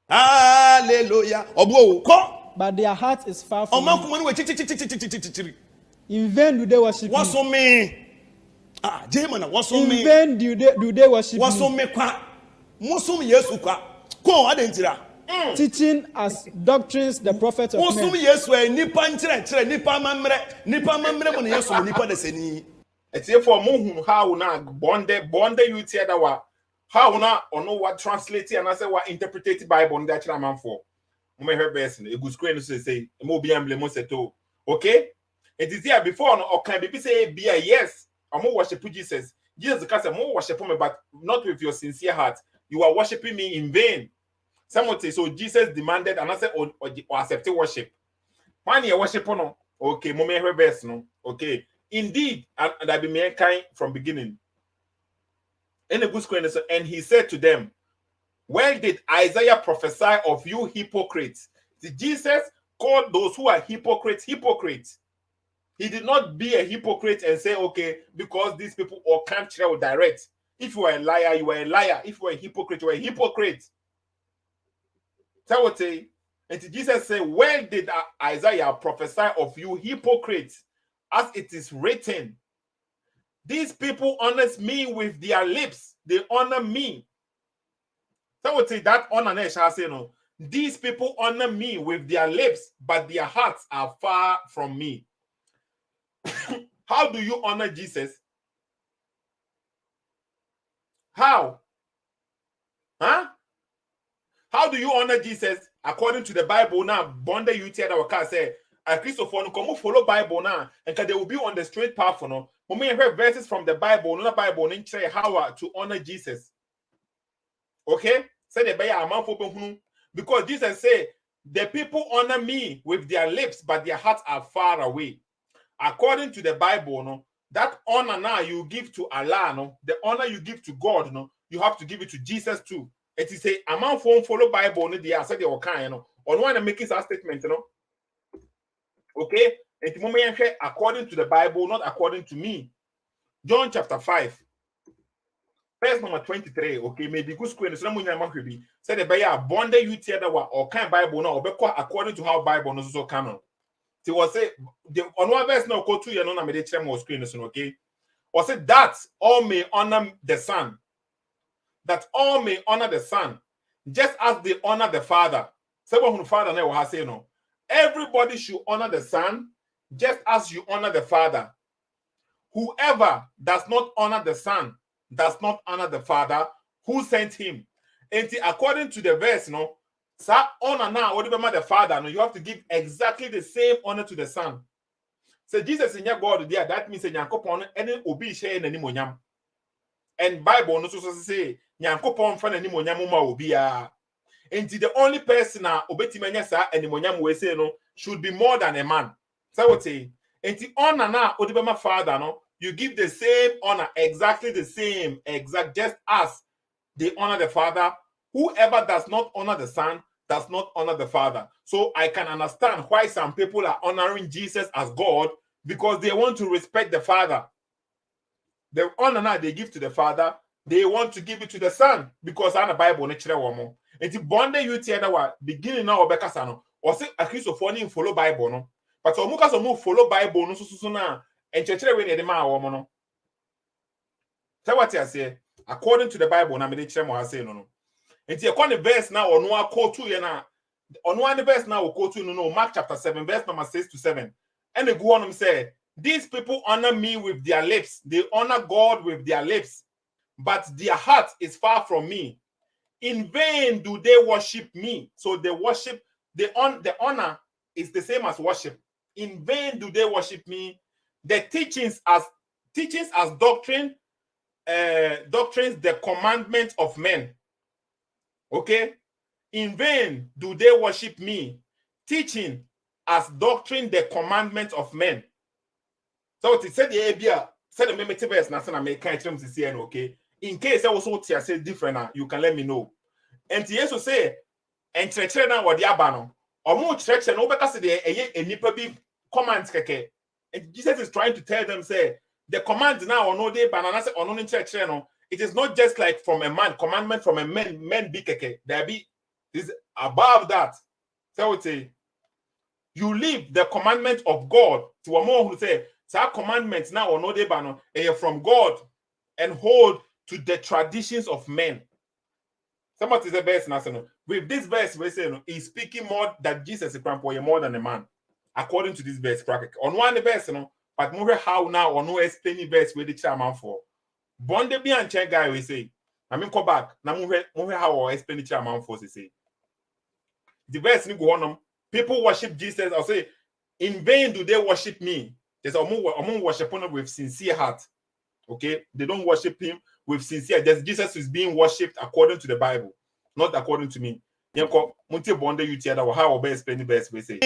F: Hallelujah.
H: But their heart is far from me. In vain do they worship me. In vain do they worship me. Teaching as doctrines the prophets of men.
B: It's for mo how na bonde you tear that wa how na ono what translate and I say what interpreted Bible on that man for. Me hear verse e go screen so say mo bi emblem Sethoo. Okay? It is here before no or can be say be a yes. Omo worship Jesus. Jesus can say more worship me, but not with your sincere heart. You are worshiping me in vain. Someone say so. Jesus demanded and I said or accepted worship. When you worship no, okay, moment best no, okay. Indeed, and I be mankind from beginning. In the good screen, and he said to them, "Where did Isaiah prophesy of you hypocrites?" Did Jesus call those who are hypocrites hypocrites? He did not be a hypocrite and say, okay, because these people all can't tell direct. If you are a liar, you are a liar. If you are a hypocrite, you are a hypocrite. Tell what say. And Jesus said, where did Isaiah prophesy of you hypocrites? As it is written, these people honor me with their lips. They honor me. Tell what say that honor shall say no. These people honor me with their lips, but their hearts are far from me. How do you honor Jesus? How? Huh? How do you honor Jesus according to the Bible now? Bonde you tell our car say, a Christopher no come follow Bible now, and they will be on the straight path for no. When we hear verses from the Bible, no Bible, and try how to honor Jesus. Okay? Say the Bible amount for because Jesus said, the people honor me with their lips, but their hearts are far away. According to the Bible, no, that honor now you give to Allah, no, the honor you give to God, no, you have to give it to Jesus too. It is a amount for follow Bible, no, they are said they were kind, no, on one making that statement, you know. Okay, at the moment, according to the Bible, not according to me. John chapter 5, verse number 23. Okay, maybe good school, and someone could be said the Bible, bonde you tell that or kind Bible, no, or according to how Bible knows so canon. It was say the on one verse now go to you know na me dey check my screen so okay. Or say that all may honor the Son. That all may honor the Son, just as they honor the Father. Say what the Father now has say no. Everybody should honor the Son, just as you honor the Father. Whoever does not honor the Son does not honor the Father who sent him. And according to the verse, no. So honor now, whatever the Father, no, you have to give exactly the same honor to the Son. So Jesus in your God there, that means Nyankopon any obi share na nimonyam. And Bible no so say Nyankopon fa na nimonyam ma obi a. And the only person na obetimanya sa animonyam we say no should be more than a man. So what say? And the honor now, whatever Father, no, you give the same honor, exactly the same, exact, just as they honor the Father. Whoever does not honor the Son does not honor the Father. So I can understand why some people are honoring Jesus as God because they want to respect the Father. The honor now they give to the Father, they want to give it to the Son because the Bible nature woman. And the bonde you tell that what beginning now obekasano or say a Christophone follow Bible no. But so muka so move follow Bible no so na and church we need the man woman no. Tell what I say according to the Bible na me dey chere mo say no. And you the verse now on one quote to you now. On one verse now we quote to no Mark chapter 7, verse number 6 to 7. And they go on and say, these people honor me with their lips, they honor God with their lips, but their heart is far from me. In vain do they worship me. So they worship, the honor is the same as worship. In vain do they worship me. The teachings as doctrines, the commandment of men. Okay, in vain do they worship me, teaching as doctrine the commandment of men. So it said the Abia said the verse na say make kind terms is okay. In case I also say different, you can let me know. And Jesus say, and church na what the abano or more church no because the nipa bi commands keke. And Jesus is trying to tell them say the command now or no day banana say or no church no. It is not just like from a man, commandment from a man be keke. There be is above that. So I would say you leave the commandment of God to a more who say that commandments now or no they ban from God and hold to the traditions of men. Somebody is the best national. With this verse, we say he's speaking more that Jesus is more than a man, according to this verse. On one the verse, but more how now or no explaining verse where the chairman for. Bonde bi and check guy we say. I mean come back. Now move how or expenditure amount for say. The verse ni go on. People worship Jesus. I'll say, in vain do they worship me. There's a more worship with sincere heart. Okay, they don't worship him with sincere. Jesus is being worshipped according to the Bible, not according to me. Bonde you tell how obey explain the best way say.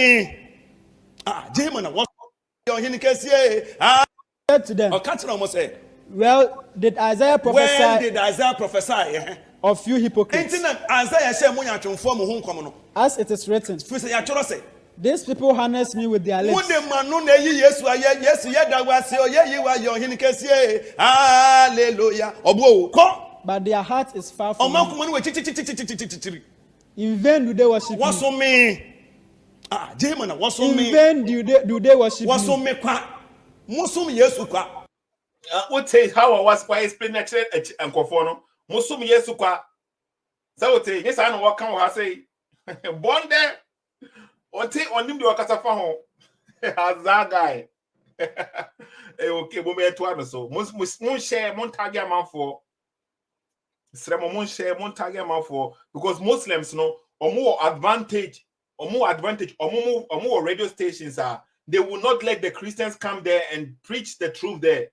F: Jaman, what your Hinikes? Ah,
H: Said to them,
F: or catch almost say,
H: well, did Isaiah
F: when
H: prophesy
F: did Isaiah prophesy?
H: of you hypocrites?
F: Isaiah said, Moya to inform whom come.
H: As it is written, these people harness me with their lips.
F: Hallelujah.
H: But their heart is far from me. In vain do they worship
F: What's
H: me.
F: on me? Jaman, what's on me?
H: In vain do they worship
F: What's
H: me.
F: on me? Musum Yesu kwa.
B: What say how I was quite explain next and conform. Musum Yesu kwa. So what say yes, I know what can I say. Bonde on take on him to a casafa as that guy. Okay, we may to so. Most share Montagia man for Sremo share Montagia man for because Muslims know or more advantage, or more radio stations are. They will not let the Christians come there and preach the truth there.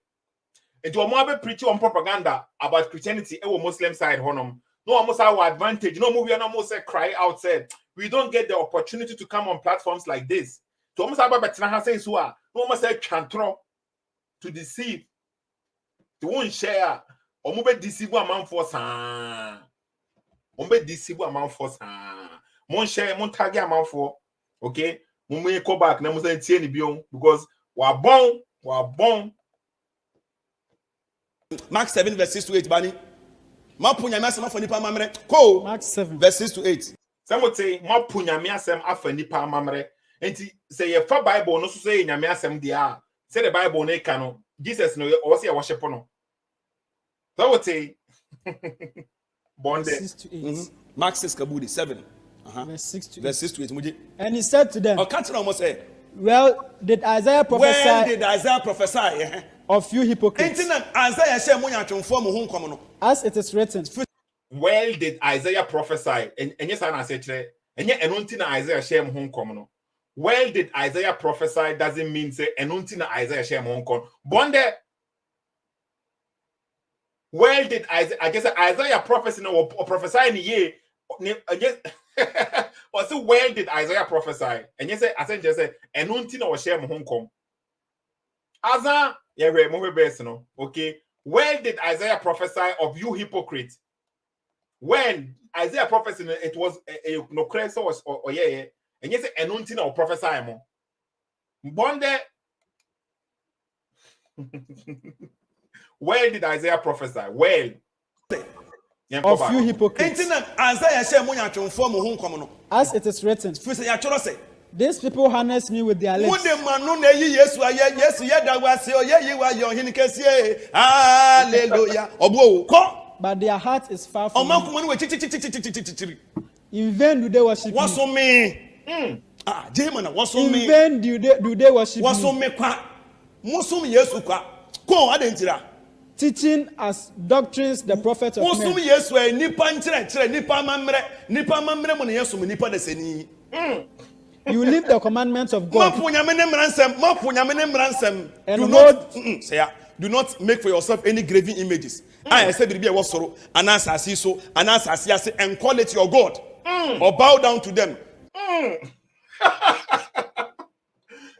B: And to a preach on propaganda about Christianity, our Muslim side, honum. No, almost our advantage. No, we are not almost cry outside. We don't get the opportunity to come on platforms like this. To almost about Betina says who are no almost say chantro to deceive, to won't share, or move deceive a man for some. Move deceive a man for some. Mon share, mon tag a man for okay. We may go back now, because we're born.
F: Mark 7 verse 6 to 8, Bani. Mark 7 verse 6 to 8.
B: Some would say, "Ma punya me asem afa nipa mamre." Enti say ye fa Bible no so say nyame asem dia. Say the Bible no kano. Jesus no or say worship no. So would say bonde
H: 6 to 8.
F: Mark 6 kabudi 7.
H: Verse 6 to 8.
F: Verse 6 to 8.
H: And he said to them,
F: or catch almost say,
H: well, did Isaiah prophesy
F: when did Isaiah prophesy
H: of you hypocrites? As it is written,
B: well did Isaiah prophesy? And yes, I said, and yet enunti na Isaiah share home common. Well did Isaiah prophesy doesn't mean say enunti na Isaiah share home common. Bonde. Well did Isaiah? I guess Isaiah prophesy or prophesy in the year. Or so well did Isaiah prophesy? And yes, I said just say enunti na share home common. Aza yeah we move best no okay. Well did Isaiah prophesy of you hypocrites? When Isaiah prophesied, it was no Christ was or yeah, and yes, enunti na prophesy mo. Bonde. Where did Isaiah prophesy? Well,
H: of you hypocrites. As it is written, these people harness me with their lips.
F: Hallelujah.
H: But their heart is far from me. In vain do they worship
F: what's
H: me.
F: On me? Jaman, what's on me?
H: In vain do they worship
F: what's
H: me.
F: On me? Musum Yesu kwa. Ko adentira.
H: Teaching as doctrines the prophet of
F: Musum
H: men.
F: Yesu nipa nchire nipa mamre mo Yesu nipa deseni.
H: You leave the commandments of God.
F: And do not make for yourself any graven images. I said be a sorrow, and and call it your God. Or bow down to them.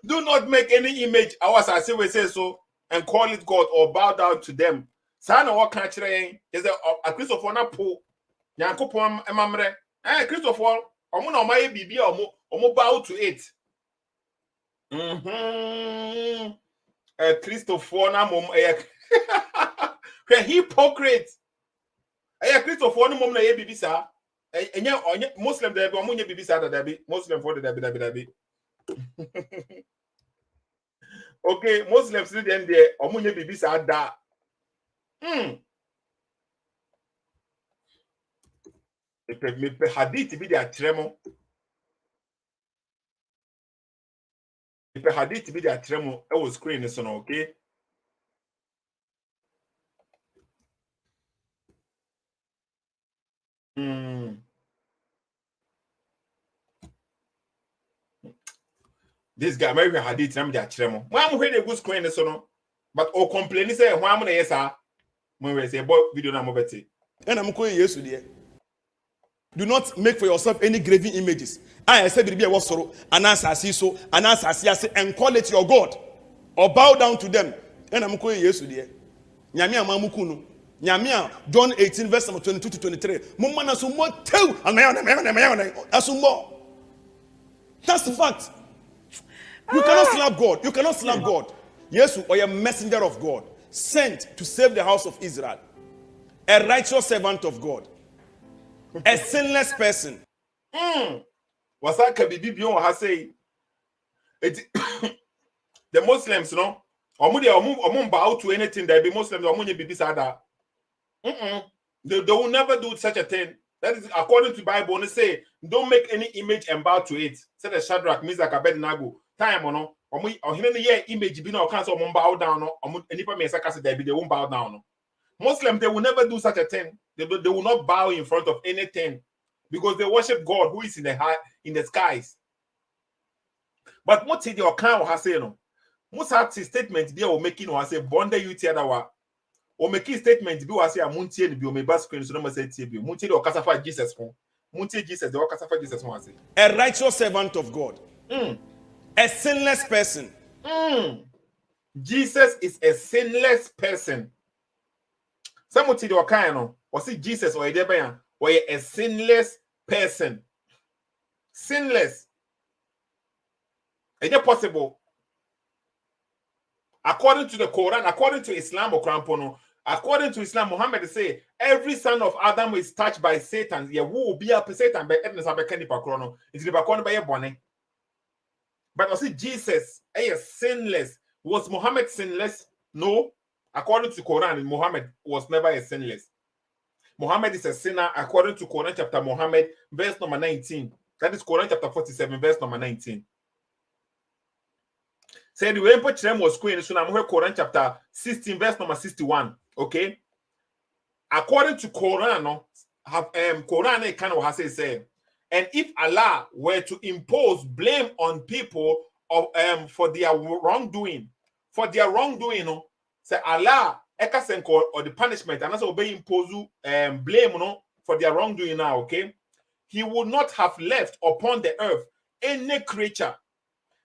B: Do not make any image. Our Sasi will say so and call it God or bow down to them. Sana what country is a Christopher Napo, Yankopon Emamre, Christopher, Omuna my bibi or bow to it. Christopher Namum, a hypocrite. Christopher Namum, a bibi, sir. And yeah, Muslim, there be Munya bibi, sir, there be Muslim for the Debbie. Okay, Muslims did them there. Omunye bibi sa da. Me hadith bi dia tremo. Me hadith bi dia tremo. I was screen so no, okay. This guy, maybe hadith, I'm just tremo. Why am I good screen so no? But o complain say why am na yesa when we say boy video na mo beti.
F: And I'm calling yes there. Do not make for yourself any graven images. I said be a wasoro, an answer so, an answer and call it your God. Or bow down to them. And I'm calling yes there. Nyamia mamukunu. Nyamia John 18 verse number 22 to 23. Mumana sumo tell asumbo. That's the fact. You cannot slap God. You cannot slap God. Yes, or a messenger of God, sent to save the house of Israel. A righteous servant of God. A sinless person.
B: Wasaka bibi bion ha say it the Muslims no omu bow to anything that be Muslims omu nye bibi sada. They will never do such a thing. That is according to Bible. They say don't make any image and bow to it. Say the Shadrach, Meshach, Abednego. Time or no, or here image be no cancer bow down or anyone may say they won't bow down. Muslims, they will never do such a thing. They will not bow in front of anything because they worship God who is in the skies. But what did your kind has say no? Most have statement they will making or say bonde you dawaah. Or making statement be was say muntie be o me bas screen so no say tie be muntie or kasafa Jesus ho. Muntie Jesus the kasafa Jesus ho say.
F: A righteous servant of God. A sinless person.
B: Jesus is a sinless person. Some of the kind of or see Jesus or a sinless person. Sinless. Is it possible? According to the Quran, according to Islam or Krampono, according to Islam, Muhammad say every son of Adam is touched by Satan. Yeah, who will be a Satan by Edna Sabekani Pakrono? It's the Bakon by a bonnet. But I see Jesus is sinless. Was Muhammad sinless? No. According to Quran, Muhammad was never a sinless. Muhammad is a sinner according to Quran chapter Muhammad, verse number 19. That is Quran chapter 47, verse number 19. Said the way put was Queen, so I'm Quran chapter 16, verse number 61. Okay. According to Quran, Quran kind of has said, and if Allah were to impose blame on people of for their wrongdoing, say Allah or the punishment and also obey impose blame for their wrongdoing now, okay? He would not have left upon the earth any creature.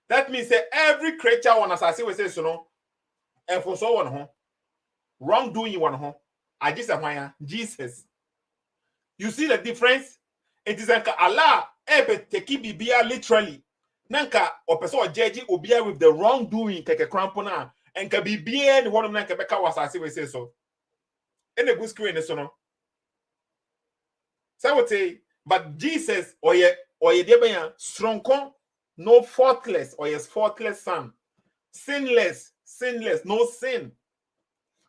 B: That means that every creature one as I say we say so and for so one wrongdoing one I just Jesus. You see the difference? It is like Allah take bibia literally. Nanka or person judge obia with the wrongdoing keke crampona and can be bien one of them Quebec was as we say so. In a good screen is no. So I would say, but Jesus or ye strong no faultless or yes faultless son, sinless, no sin.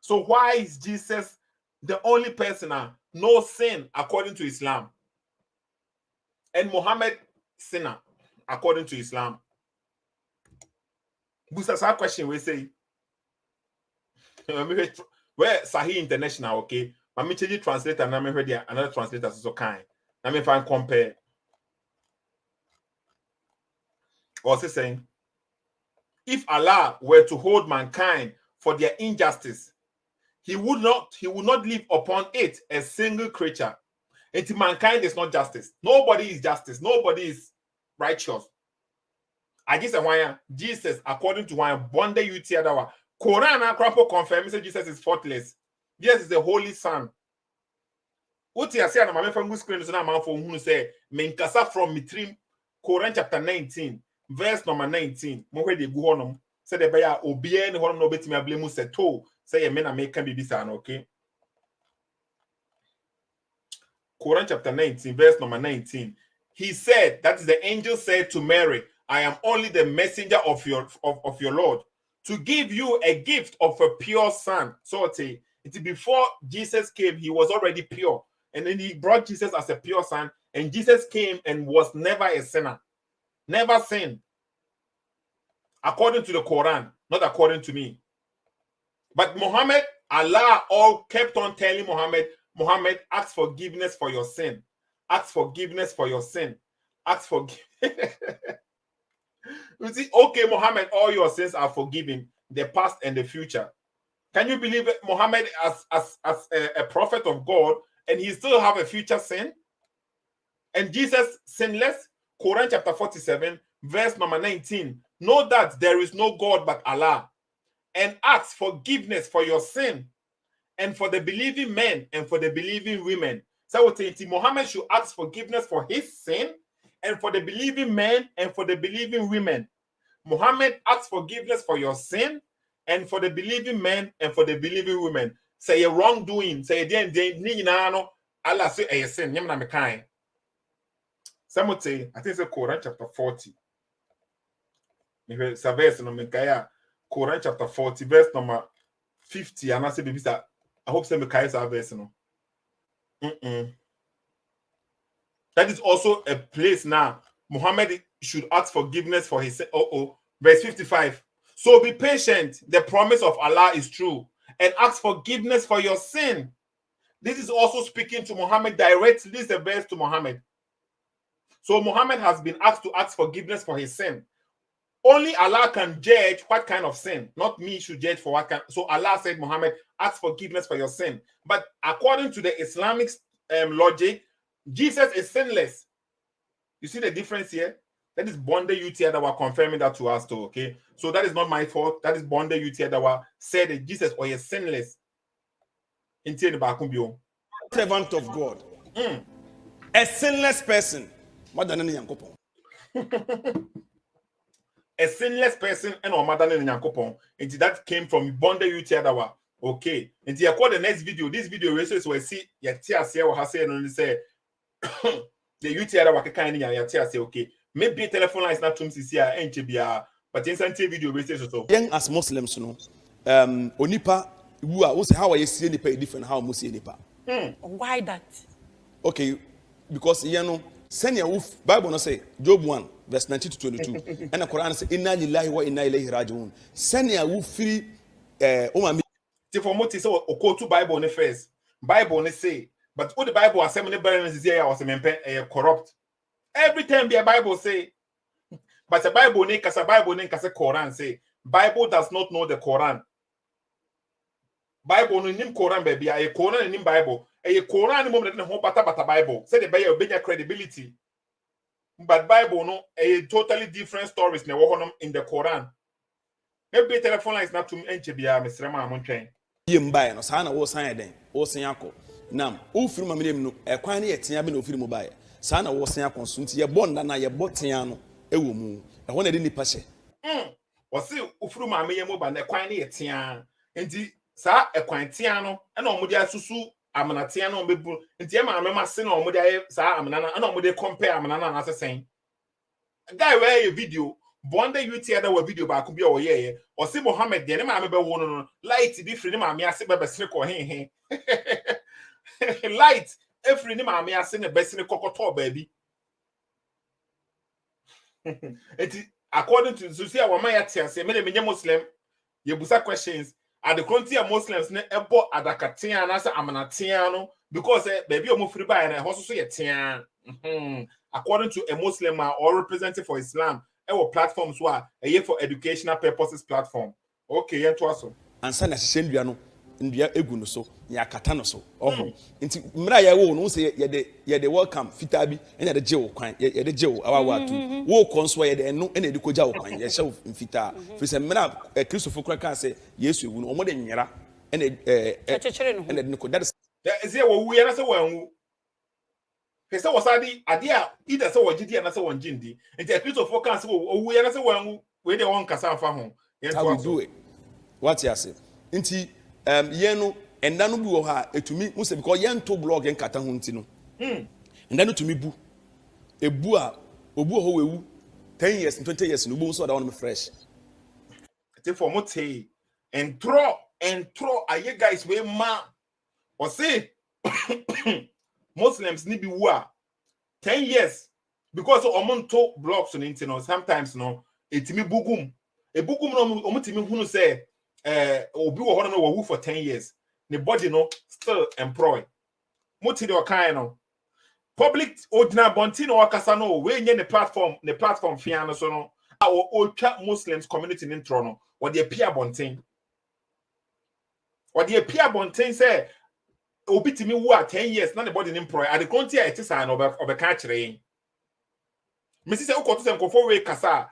B: So why is Jesus the only person no sin according to Islam? And Muhammad sinner according to Islam. Busa sa question we say. Where Sahih International, okay? Let me change the translator and I'm heard another translator is so kind. Let me find compare. Also saying, if Allah were to hold mankind for their injustice, he would not leave upon it a single creature. And mankind is not justice. Nobody is justice. Nobody is righteous. I guess why Jesus, according to why bonde you dawaah. Quran and Crampo confirm say Jesus is faultless. Jesus is the holy son. What you say na mama from screen so na man for who say menkasa from mitrim Quran chapter 19 verse number 19. Mo hwe dey go honom say the beya obia ne honom no betimi ablemu Sethoo say ye men American bibisa na okay. Quran chapter 19 verse number 19. He said, that is the angel said to Mary, I am only the messenger of your Lord to give you a gift of a pure son. So it's before Jesus came, he was already pure. And then he brought Jesus as a pure son. And Jesus came and was never a sinner. Never sinned. According to the Quran, not according to me. But Muhammad, Allah all kept on telling Muhammad, ask forgiveness for your sin. Ask forgiveness for your sin. Ask forgiveness. You see, okay, Muhammad, all your sins are forgiven, the past and the future. Can you believe Muhammad as a prophet of God and he still have a future sin? And Jesus sinless? Quran chapter 47, verse number 19. Know that there is no God but Allah, and ask forgiveness for your sin, and for the believing men and for the believing women. So Muhammad should ask forgiveness for his sin, and for the believing men and for the believing women. Muhammad asks forgiveness for your sin, and for the believing men and for the believing women. Say a wrongdoing, say a Allah say a sin. Some would say, I think it's Quran chapter 40. Maybe verse number Quran chapter 40, verse number 50. And I say, I hope some verse no. That is also a place now. Muhammad should ask forgiveness for his sin. Verse 55. So be patient. The promise of Allah is true. And ask forgiveness for your sin. This is also speaking to Muhammad directly. This is a verse to Muhammad. So Muhammad has been asked to ask forgiveness for his sin. Only Allah can judge what kind of sin. Not me should judge for what kind. So Allah said, Muhammad, ask forgiveness for your sin. But according to the Islamic logic, Jesus is sinless. You see the difference here? That is bonde UTI that were confirming that to us too, okay? So that is not my fault. That is bonde UTI that were said that Jesus is sinless.
F: Servant of God. A sinless person.
B: A sinless person and or mother than Yankopon. And that came from bonde UTI that were okay. And I call the next video. This video is where see Yatia or Hase and only say the UTI that were kind of Yatia say okay. Maybe telephone line is not too sincere and Chibia, but in some video basis so.
F: Young as Muslims, you know, Onipa, how are you seeing the pay different? How must you nipa?
E: Why that?
F: Okay, because you know, send your Bible no say Job 1, verse 19 to 22, and the Quran say, Inna lillahi wa inna ilayhi rajiun. Send your free
B: for motive so o to Bible on first. Bible on say, but all the Bible are seven barrenness is here was corrupt. Every time the Bible say, but the Bible because the Bible because the Quran say, Bible does not know the Quran. Bible no nim Quran baby, a Quran nim Bible. A Quran no moment no bata Bible. Say the Bible be credibility. But Bible no a totally different stories na wo in the Quran. Maybe telephone line is not to enche bia Mr. Mamon train.
F: Yimba no sa na wo san den, wo san akọ. Nam, wo firi mamem no, e kwan na yetia be na ofiri mo bae. Sa na wo san akọ so nti ye bonda na ye botia no ewo mu. E ho na de nipa hye.
B: Wo se ofiri mame ye mo ba na kwan na yetia. Nti sa e kwan tia no e na omode asusu amana tia no bebu. Nti e mame ma se na omode aye sa amana na na omode compare amana na asesen. Guy where a video bonde UTI that were video back be or yeah or see Muhammad de ma me be wo no light different ma me ase be besere ko he light every ni ma me ase ne besere kokoto baby. According to Susia wa ya tia say me de Muslim ye busa questions at the country of Muslims ne ebo adakatia na say amanatia no because baby o mo free by na ho so ye tia. According to a Muslim or representative for Islam, our platforms were a year for educational purposes platform. Okay, and to us.
F: And sana shendua no ndua egu no so ya kata no so nti mra ya wo no say ye de welcome fitabi enya de je wo kwan ye de je wo awa atu wo konso ye de no ena de koja wo kwan ye hye mfita fi se mra Christopher kura kan say Yesu ewu no omo de nyera ena ena de ko that
B: is here wo wu ya na say wanwu pese wasadi adia either say wajidi na say wanjindi nti Christopher kan say wo wu ya na say wanwu we de won kasa afa ho
F: how we do it what you say nti ye no enda no bi wo ha etumi mu se because ye nto blog en kata ho nti no enda no tumi bu ebu a obu ho wewu 10 years 20 years no bu so da won me fresh
B: te for mote and throw aye guys we ma o say Muslims ni bi wu a 10 years because omonto blocks on internet sometimes no etimi bugum ebugum no omutimi hunu say obi wo hono no wo for 10 years the body no still employed muti de kind no public ordinary bontino wakasa no we nye the platform fiano so no our ultra Muslims community in Toronto or the peer bontin or the appear bonten say obi timi wu at 10 years na the body employ at the country it is an over catch rain. Mrs. Okoto sem kofo we kasa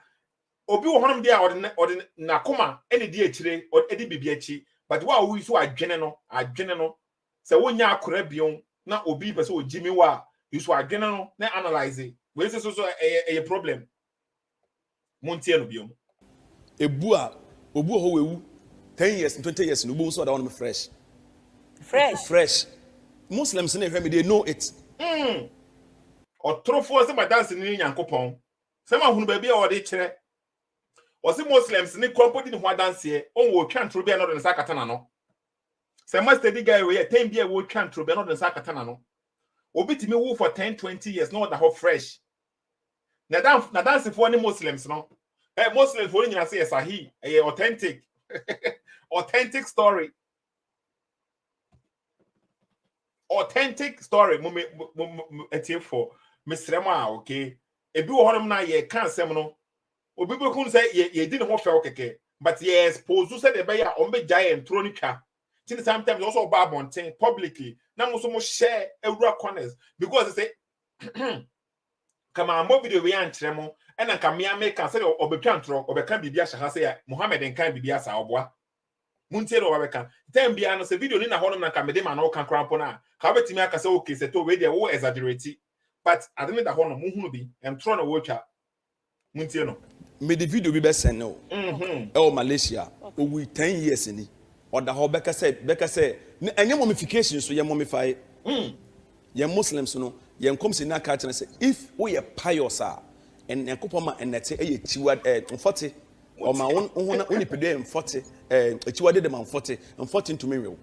B: obi wo honom dia or na koma any di achire or edi bibi achi but wa we so adwene no se wonya akora bion na obi pese o jimi wa you so adwene no na analyze we so a problem montie no biom
F: Ebu a obu ho wewu 10 years 20 years no bu so that one fresh. Muslims in the they know it.
B: Or trofo se ma dance ni Nyankopon. Se ma hunu ba bia o de kire. O se Muslims ni kompodi ni ho dance e, on wo twa ntro bia no de sakata na no. Se ma steady guy we 10 bia wo twa ntro bia no de sakata na no. Obi timi wo for 10 20 years no that ho fresh. Na dance for any Muslims no. Muslims for nyina say sahi, authentic. Authentic story. Authentic story for Mr. Ma, okay. Ebi wo honom na ye kan sem no. Obi be kun say ye di ne ho fel keke, but ye expose say the be ya on be giant tronica. Till sometimes also ba bonten publicly. Na mo so mo share every corners because they say kama mo video we ankyere mo e na kamia make say obetwa ntro obeka bibia hye ha say Muhammad nkan bibia sa oboa. Muntie no wabeka tem bia no se video ni na honom na kamede ma no kan krampo na ka betimi aka se okay Sethoo we dey wo exaggerate but ademe da honom muhunu bi entro na wo twa muntie no
F: Me the video be best no Malaysia we 10 years ni or the whole beka say any mummification so ye mummify ye Muslims no ye come say na ka say if we are pious and Yakopoma and that say e tiwa 40 or my own only per day 40 echiwade de man 40 and 14 to me real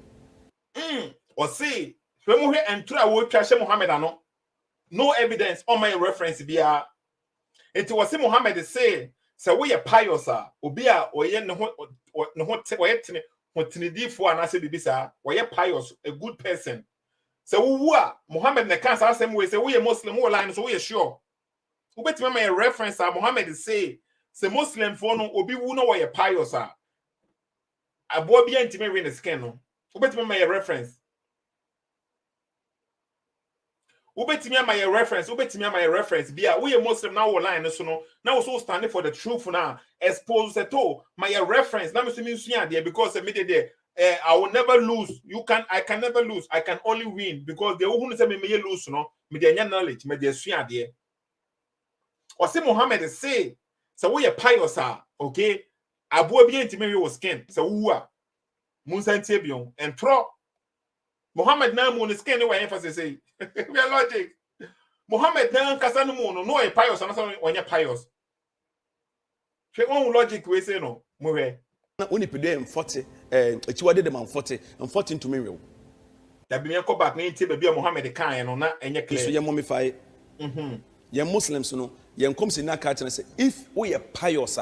B: or say femu he entro wo twa hye Muhammad ano no evidence on my reference bia it was Muhammad say we are pious obi a oye ne ho oye tene hotinidifo anase bibisa oye pious a good person so wu a Muhammad ne kan sa asem we say we are Muslim we line so we are sure ubeti my reference Muhammad say Muslim for no obi wu no we are pious abo bia ntime we ne skin no ubeti my reference ubetimi my reference bia we are Muslim now line so no now so standing for the truth now expose Sethoo my reference na me so mean there because me dey I will never lose I can never lose I can only win because the who say me lose no me dey knowledge me dey sua there or say Muhammad say we are pious okay abo bia ntime we was skin so wu a mun santie bion entro Muhammad na mo ne skin ne wa emphasis say we are logic Muhammad na kasa no mo no e pious na so onye pious she on logic we say no mo we
F: na only per day 40 echiwade de man 40 and 14 to me real
B: da bi me ko back na ntie ba bia Muhammad kan no na enye clear
F: so ye mummify ye Muslims no ye come say na ka say if we are pious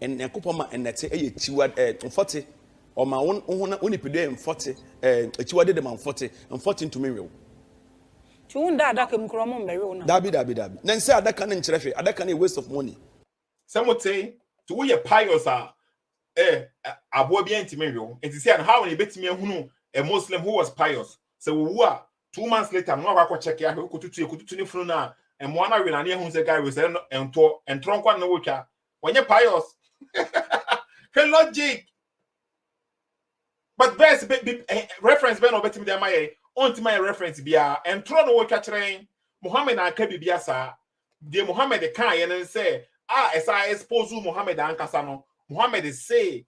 F: and Yakopoma and that say e echiwade 40 or my own only per day 40 echiwade de man 40 and 14 to me real
E: Chunda adaka mkromo mbewe una.
F: Dabi. Then say adaka na nchrefe, adaka na waste of money.
B: Some would say to we a pious abo bia ntime real. And to say how many betimi hunu a Muslim who was pious. So we were 2 months later no akwa check ya ko tutu ni funu na and mo na we na hu say guy we say ento kwa na wotwa. Onye pious. Her logic. But best reference ben obetimi dey my onto my reference bia and tro no wo twatweren Muhammad aka bibia sa de Muhammad kan ye ne say esa expose Muhammad ankasa no Muhammad say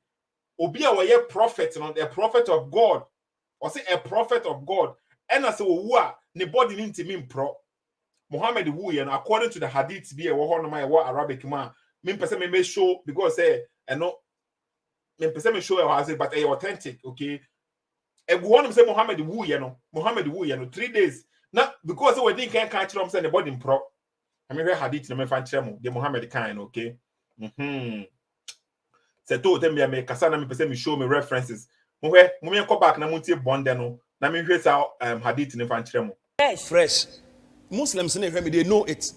B: obi a we prophet no the prophet of God or say a prophet of God and as wo a ne body ni ntimi mpro Muhammad wu ye no according to the hadith bia wo ho no my wo Arabic man me pese me show because say no me pese me show how say but authentic okay. Everyone say Muhammad wu ye no 3 days now because we didn't can catch them say the body pro I mean we hadith no me fan chemo the Muhammad kind okay Sethoo them me kasa na me pese me show me references mo me go back na mo tie bonde no na me hwe sa hadith no fan chemo
F: fresh Muslims in the they know it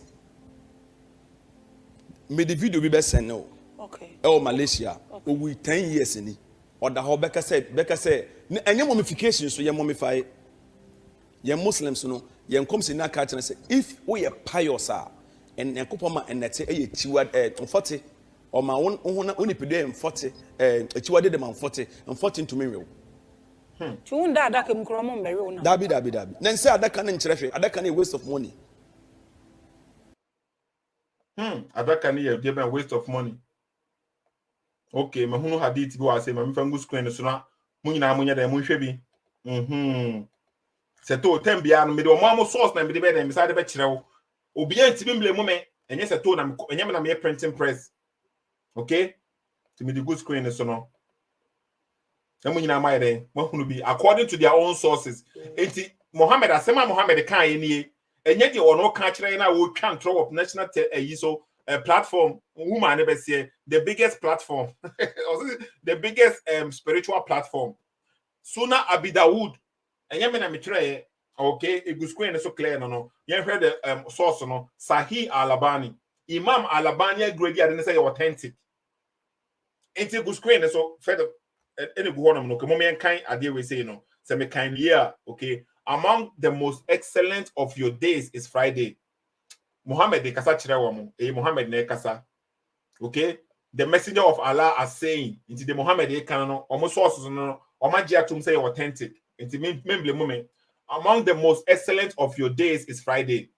F: me the video be best no
E: okay
F: Malaysia we 10 years ni or the whole Becca said, and your mummification, so you mummify. Your Muslims, you come in that culture and say, if we are pious, and Kupoma and that's a chiwad 40, or my own only pede and 40, a chiwad them 40, and 14 to me.
E: Chunda that can come on
F: Dabi. Then say that can interfere, that can a waste of money.
B: That can give a waste of money. Okay, my who had it go. I say, my family screen is not Munina Munya de Mushebi. Sethoo Tembia, middle mamma source, and be the bed and beside the betcher. Obedient to Bimble moment, and yes, I told them, and Yamana printing press. Okay, to me the good screen is no. And when you know my day, what will be according to their own sources. Enti Mohammed, Asema Mohammed can any, and yet you are no country and I will can't throw up national platform. Woman never say the biggest platform, the biggest spiritual platform. Sooner Abidawood, and Yamina Mitre, okay, it was screen so clear, no. You heard the source, no, Sahih Al-Albani, Imam Al-Albani, grade, I didn't say authentic. Ain't it good screen so further. Any go on no moment kind idea we say no say me kind year okay among the most excellent of your days is Friday. Muhammad de kasa chire wo mo Muhammad na kasa okay the messenger of Allah are saying into the Muhammad de kan no omo sources no omaji atum say authentic into memble moment among the most excellent of your days is Friday.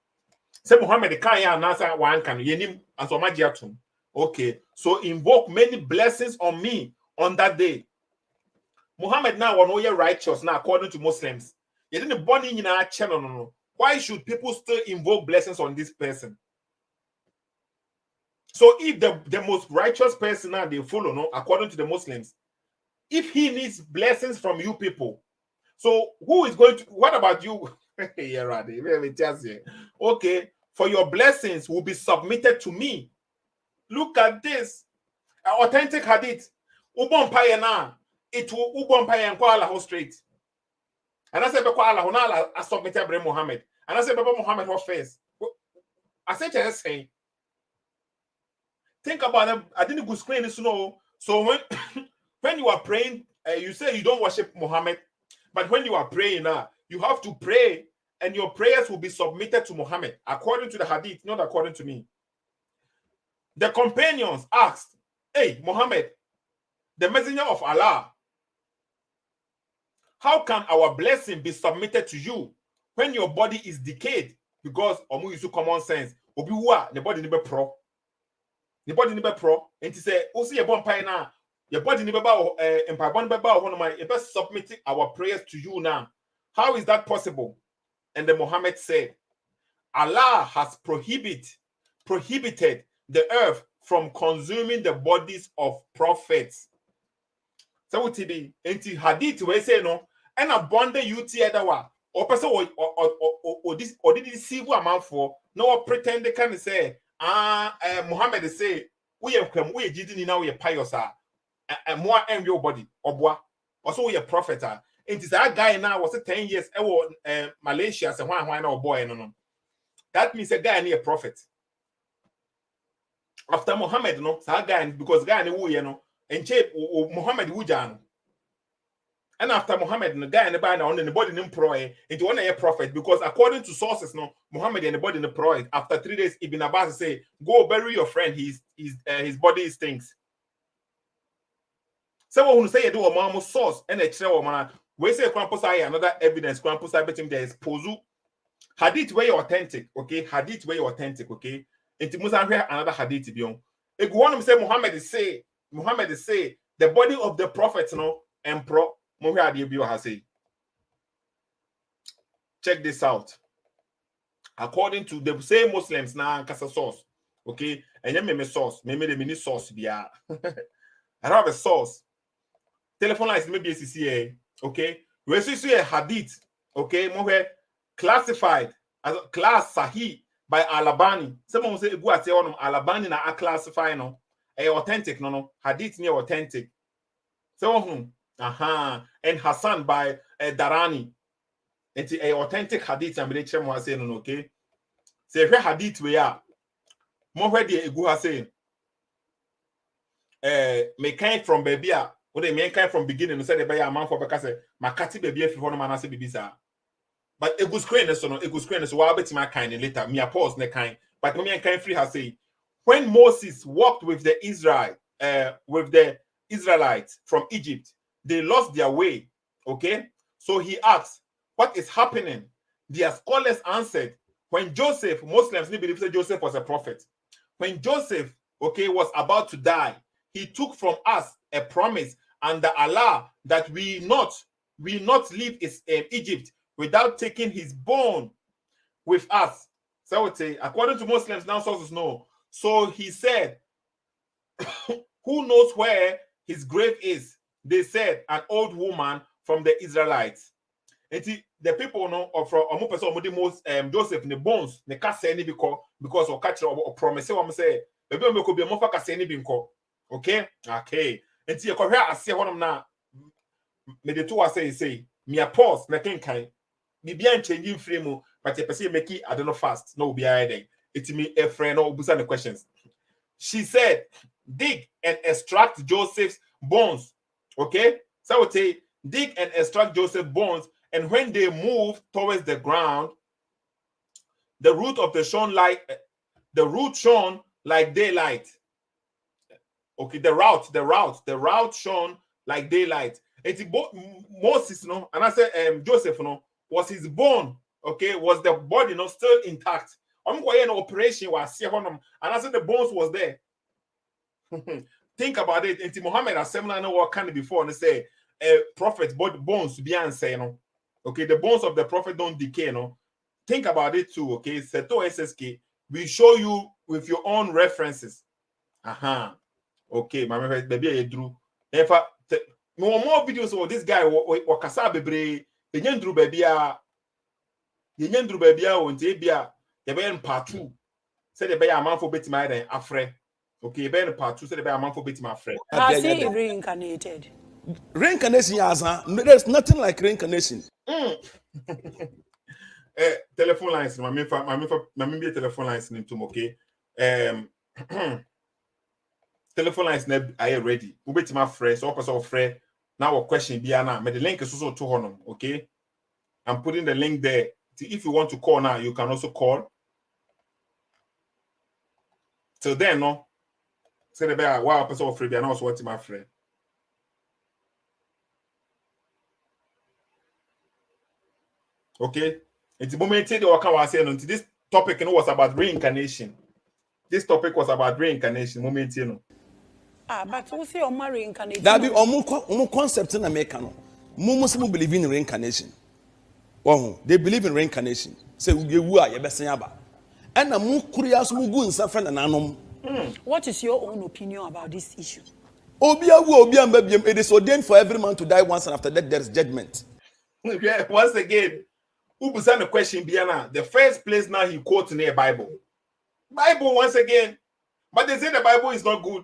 B: Say Muhammad de kan ya na say wan kan yenim and so omaji atum okay so invoke many blessings on me on that day. Muhammad now one way righteous now according to Muslims. You didn't born in our channel. No. Why should people still invoke blessings on this person? So if the most righteous person now they follow, no, according to the Muslims, if he needs blessings from you people, so who is going to? What about you? Yeah, right. Okay, for your blessings will be submitted to me. Look at this, authentic hadith. Ubon payana. It will Ubon Pay and Kuala straight. And I said, Kuala Honala, I submitted Abraham Muhammad. And I said, Baba Muhammad was first. I said, just say, think about it. I didn't go screen this no. So when you are praying, you say you don't worship Muhammad, but when you are praying now, you have to pray, and your prayers will be submitted to Muhammad according to the hadith, not according to me. The companions asked, "Hey, Muhammad, the messenger of Allah, how can our blessing be submitted to you when your body is decayed?" Because omu use common sense. Obi wa the body nibe pro. The body nibe pro. And to say, "Osi ye bon pai na, your body nibe ba empire bon nibe ba one of my best submitting our prayers to you now. How is that possible?" And then Muhammad said, "Allah has prohibited the earth from consuming the bodies of prophets." So what it be? Enti hadith we say no. And a bonde UT dawaah or person or this or did deceive a man for no pretend they can say Muhammad say we have come we jidini now we pious and more and your body or boy also we a prophet and it is that guy now was 10 years Malaysia say why now boy no that means a guy near a prophet after Muhammad no that guy because guy who you know and shape Muhammad wujan. And after Muhammad, the guy in the band on the body in pro into one a prophet because according to sources, no Muhammad and the body in the pro after 3 days, Ibn Abbas say, "Go bury your friend. His body stinks." Someone who say you do a mama source and a child man. We say Krampus another evidence. Krampus I bet him there is pozu hadith way authentic. Okay, hadith way authentic. Okay, into Musa another hadith beyond. If one say Muhammad say the body of the prophet no and pro. Check this out. According to the same Muslims now, Kasa source, okay, and you me source, maybe the mini source be I have a source. Telephone line is maybe a CCA, okay. We see a hadith, okay, more classified as class Sahih by Al-Albani. Someone say go at on Al-Albani na classify no, a authentic no hadith near authentic. So and Hassan by Darani. It's a authentic hadith and be chem was saying okay. Say hadith we are more where the egu has saying me kind from baby What they mean kind from beginning, they said they buy a man for because Makati baby if you want to manage baby. But it was screen so no, it was screen so I'll bet my kind later. Me a pause ne kind. But me and kind free has say when Moses walked with the Israelites from Egypt, they lost their way. Okay, so he asked, "What is happening?" Their scholars answered, "When Joseph, Muslims believe that Joseph was a prophet. When Joseph, okay, was about to die, he took from us a promise under Allah that we not leave Egypt without taking his bone with us." So I would say, according to Muslims, now sources know. So he said, "Who knows where his grave is?" They said, "An old woman from the Israelites." And the people know from most Joseph the bones the cast any because of catch or promise. So I'm saying, maybe we could be more focused any binko. Okay. And you can I say one of now. Me the two I say me a pause na kind. Me be changing frame, but you perceive make it I don't know fast. No be hiding. It's me a friend or busa the questions. She said, "Dig and extract Joseph's bones." Okay, so I would say, dig and extract Joseph's bones, and when they move towards the ground, the root shone like daylight. Okay, the route shone like daylight. It's Moses, no, and I said, Joseph, no, was his bone, okay, was the body not still intact? I'm going an operation was and I said the bones was there. Think about it. And Muhammad has said, I know what kind of before, and they say, prophet, bones be answer, you know. Okay, the bones of the prophet don't decay, no. Think about it too, okay. Sethoo SSK, we show you with your own references. Okay, my baby, I drew. In fact, more videos of this guy, Wakasa Bebre, the Yendru baby, on Tabia, the Ben part 2. Said the bear man for bit my afre. Okay, Ben part 2 said the bear man for bit my friend.
E: Has he reincarnated?
F: Reincarnation, there's nothing like reincarnation.
B: Telephone lines, my telephone lines in to okay. Telephone lines are ready. We wait my friend, so person friend. Now a question be now. The link is also to honor. Okay, I'm putting the link there. If you want to call now, you can also call. Till then, no. Say the bear, wow, person of free, and also what's my friend. Okay, it's the moment the worker was saying until this topic, you know, was about reincarnation. This topic was about reincarnation. Moment, you know.
E: But who say on reincarnation?
F: That be omu concept in America. No, Muslims believe in reincarnation. Oh, they believe in reincarnation. Say we are your best yaba. And na mu kuriya so mu gu nsa friend na nanom.
E: What is your own opinion about this issue?
F: It is ordained for every man to die once, and after that there is judgment.
B: Yeah, once again, who began the question Biana? The first place now he quotes in the Bible. Bible once again. But they say the Bible is not good.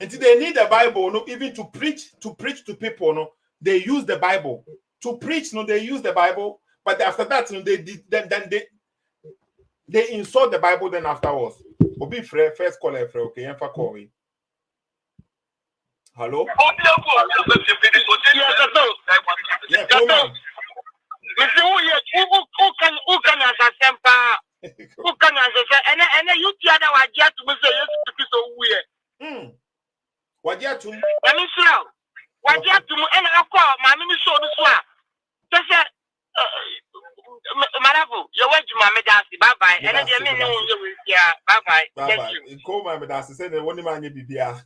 B: Until they need the Bible, no, even to preach to people, no, they use the Bible. To preach, no, they use the Bible. But after that, no, they insult the Bible then afterwards. Obi first call okay, and for calling. Hello? Yeah, come on.
I: Who can answer Sempa? Who can answer? And you the other one get to say yes so weird.
B: What you to?
I: Let me see. What you to? And I call my mini show this one. Just Marabu, your way to Maame Grace. Bye bye. And then you mean yeah. Bye bye. Thank you.
B: Call Maame Grace. Say the one man you be here.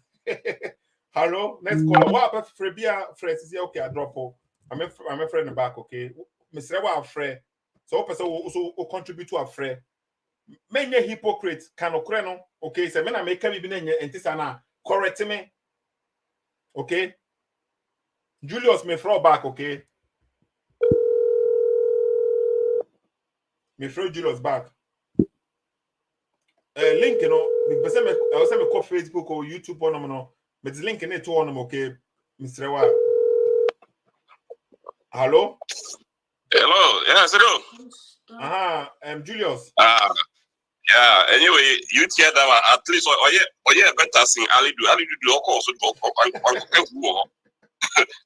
B: Hello, let's call. What about Frebia? Friends is okay. I drop her. I'm a friend back. Okay, Mr. Wa friend. So person also contribute to a friend. Many hypocrites can occur. No, okay. So when I make me be na correct me. Okay, Julius me throw back. Okay, me throw Julius back. Link, you know, I also me call Facebook or YouTube on them, no. But the link in it to on them, okay, Mr. Wa. Hello.
J: Hello, yeah, Sethoo.
B: Julius.
J: Yeah. Anyway, you hear that at least or yeah, better sing. Ali do. Of course,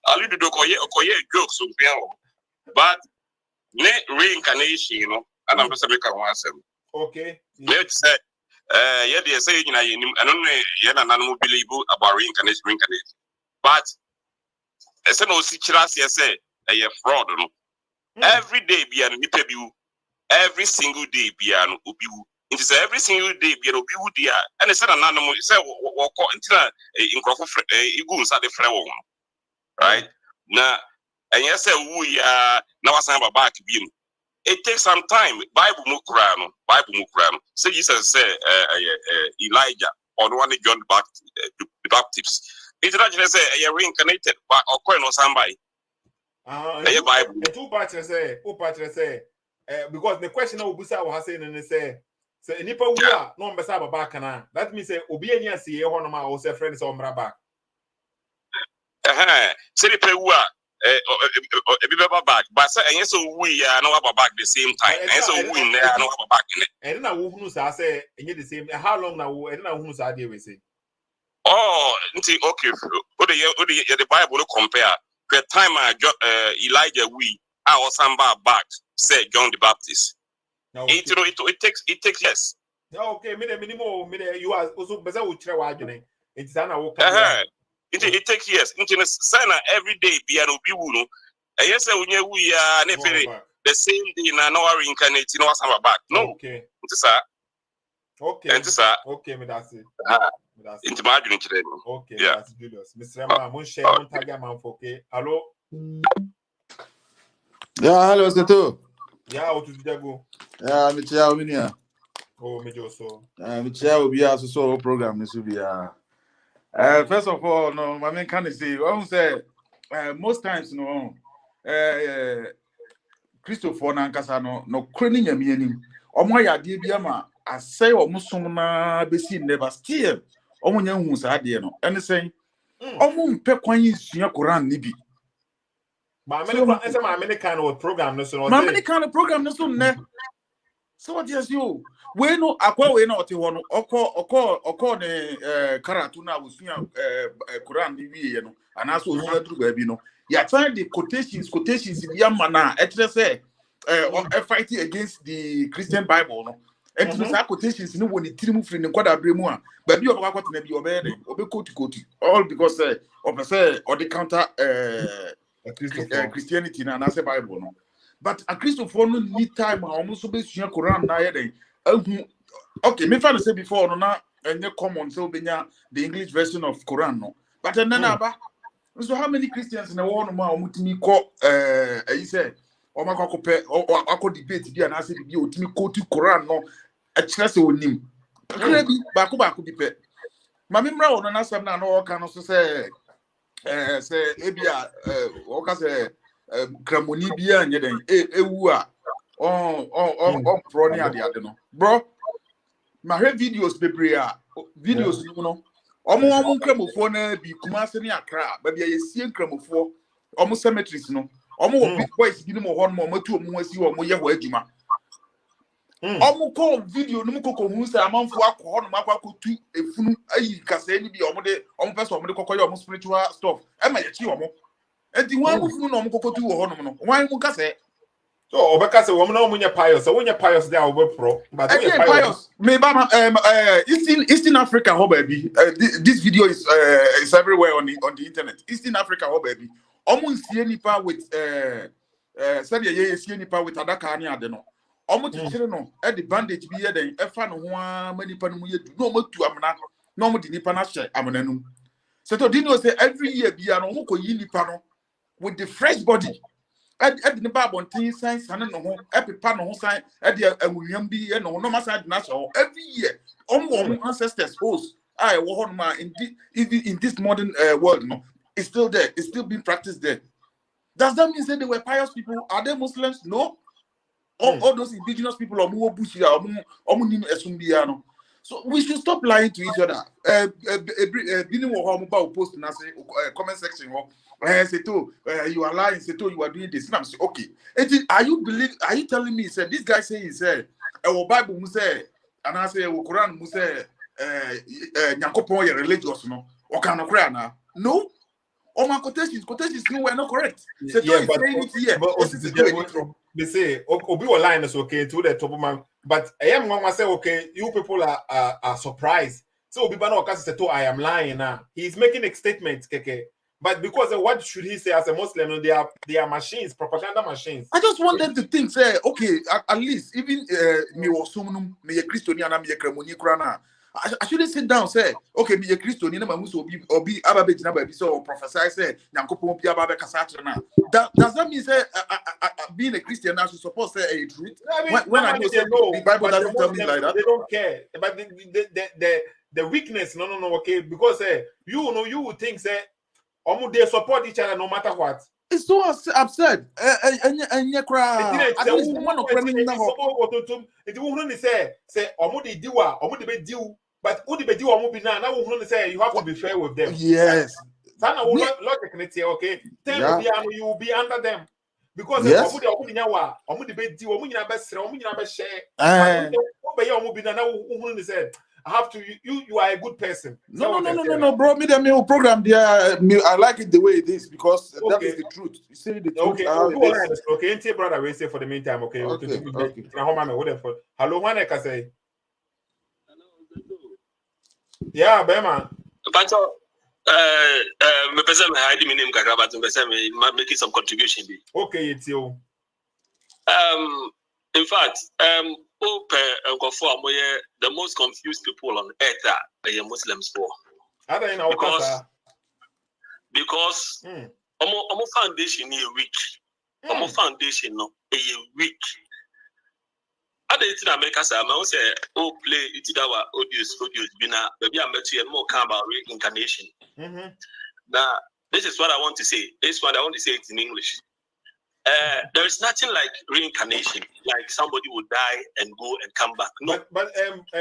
J: Ali do koye jokes so but reincarnation, you know, and I'm just making one sem.
B: Okay.
J: Let's say yeah, they say you know, I don't know, yeah, and I don't believe about reincarnation. But I said no chirasi say a fraud, no. Every day be an nipebu, every single day be an ubu. It is every single day be an ubu dia. And I said an animal say walk into in crop iguns at the flower. Right now, and yes, we now I'm back beam. It takes some time. Bible mukrano. So Jesus said Elijah or one John the Baptist. It's not just say reincarnated, but or coin or somebody. Bible.
B: Two parts say, because the question of Busa was saying and say, so nipa we are no mbesa back na. That means say obi anya see ho no ma o say friends o mra back.
J: Say the people a back, but say and so we are no back the same time. And so we in there no back in it.
B: And na wo hunu sa say enye the same. How long na wo and na hunu sa dey we say.
J: Oh, okay. The Bible compare the time Elijah we our samba back said John the Baptist. No, okay. It takes less.
B: Okay, you are also better with Trewajane. It's an
J: it takes years. Sana every day be an obiwuno. Yes, we are the same day na no reincarnate no samba back. No.
B: Okay.
J: Okay.
B: Okay, me that's it.
J: Into margin today.
B: Okay, yeah. That's Julius. Mr. Emma, mon share mon tag man for okay. Hello.
K: Yeah, hello Sethoo.
B: Yeah, what to go?
K: Yeah, me chia obi nia.
B: Oh, me also.
K: Me chia obi aso so program this will be first of all, no, my main can say, I say most times no Christopher Nankasa no craning yami anim. Omo ya de bia ma asay omo som na besi never still. Omo nya hu sa de no. Ene say omo mpe kwan yisua Quran ni bi.
B: Maame kind of program no so no.
K: Maame kind of program no so ne. So what yes you? We no akwa we no te ho no oko ne karatu na usua Quran ni bi no. Anaso usua duru ba bi no. Ya find the quotations bi amana etre say fighting against the Christian Bible no. And to quotations no woni tirimu free ne kwada bremu a ba bi obakwa na bi obede obekoti all because say or the counter Christianity na say Bible no. But a Christopher no need time almost be sua Quran na ye okay me fan say before no na enye common so benya the English version of Quran no. But then aba so how many Christians na won ma omutimi ko you say o makwakope akọ debate bi na say bi otimi quote Quran no a kire se onim akire bi baako bi pe ma me mra won na sam na no ka no so say say ebia o ka say kramoni bi anye den ewu a on pro ni ade no bro ma he videos bebre a videos ni no omo nkramofo na bi Kumasi ni Accra ba bia yesie nkramofo omo cemeteries no omo wo big boys bi ni mo ho no mo tu omo asi omo ye ho adwuma omo call video no mukoko hu say amanfo akọ no makwa tu efunu ayi kasa ni bi omo de omo person omo de kokoye omo spiritual stuff e ma ye chi omo enti wan mufunu no omo kokotu wo ho no wan mu kasa
B: so obeka say woman no munya pious so wonya pious there we pro but
K: we pious me ba Eastern Africa ho baby this video is everywhere on the internet Eastern Africa ho baby omo nsie nipa with said ye nsie nipa with adaka ani ade no omo tichire no e the bandage bi ye den e fa no ho a manipa no mu ye du no omo tu amna no omo di nipa na hye amna num so to dino say every year bia no ho ko yi nipa no with the fresh body and the Bible tin sign san no ho epepa no ho sign e de awunyam bi e no no ma sign na so every year omo ancestors host I wo ho ma in this modern world no it's still there it's still being practiced there. Does that mean say they were pious people? Are they Muslims? No. All those indigenous people omo bushi omo nim esumbia no. So we should stop lying to each other. Bini wo ho mo ba post na say comment section ho Sethoo, you are lying. Sethoo, you are doing this. And I'm saying, okay. Are you telling me? Said this guy say he said, Bible say, and I say, Quran say, Nyakopon religious no. Okano kra na. No. all my quotations no were not correct.
B: Yeah,
K: Sethoo is
B: but
K: saying it here.
B: but they say Obi line is okay to the top of man. But I am one say okay, you people are surprised. So Obi Bano Sethoo, I am lying now. He's making a statement, keke. But because what should he say as a Muslim? They are machines, propaganda machines.
K: I just want them to think, say, okay, at least even me was someone me a Christian and me a Kremoni Krana. I shouldn't sit down, say, okay, me a Christian, and I'm so be Ababet Nababi so prophesy, say, Yankopo Pia Babe Casatrana. Does that mean, say, being a Christian now should suppose say a truth?
B: I mean,
K: when I know, say, the Bible doesn't tell me like that.
B: They don't care. But the weakness, no, okay, because you would think, say, they support each other no matter what.
K: It's so absurd. And you cry. At least
B: one of but who the say you have to be fair with them.
K: Yes.
B: Okay. Tell you will be under them. Because I have to. You are a good person.
K: No, bro. Me program there. I like it the way it is because that is the truth. You see the truth.
B: Okay, brother, we say for the meantime. Okay. Hello, one I can say. Yeah, Bema.
J: Me person me hide me name kakra, but me person me making some contribution.
B: Okay, it's you.
J: In fact, the most confused people on earth are Muslims for. Because our foundation is weak. Our foundation is weak. Other thing I make us say, oh, play it our audios, bina, maybe I met you and more come about reincarnation. Now, this is what I want to say. This one I want to say it in English. There is nothing like reincarnation, like somebody will die and go and come back. No,
B: but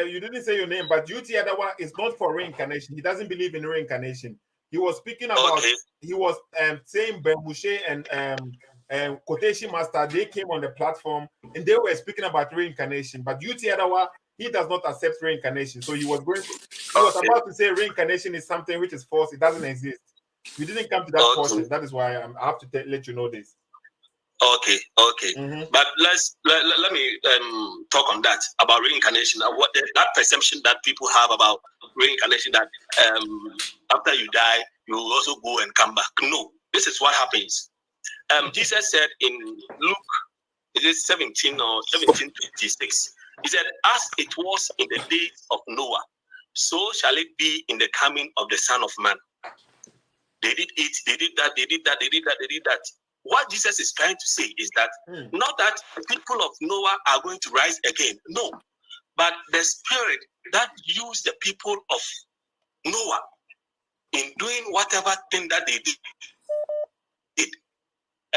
B: you didn't say your name, but Yuti Adawa is not for reincarnation. He doesn't believe in reincarnation. He was speaking about. He was saying Ben Moshe and quotation master. They came on the platform and they were speaking about reincarnation. But Yuti Adawa, he does not accept reincarnation. So he was about to say reincarnation is something which is false. It doesn't exist. We didn't come to that portion. That is why I have to let you know this.
J: Okay. But let me talk on that about reincarnation. What that perception that people have about reincarnation, that after you die you will also go and come back. No, this is what happens. Jesus said in Luke, is it 17 or 17:26? He said, "As it was in the days of Noah, so shall it be in the coming of the Son of Man." They did it, they did that, they did that, they did that, they did that. What Jesus is trying to say is that not that the people of Noah are going to rise again, no, but the spirit that used the people of Noah in doing whatever thing that they did.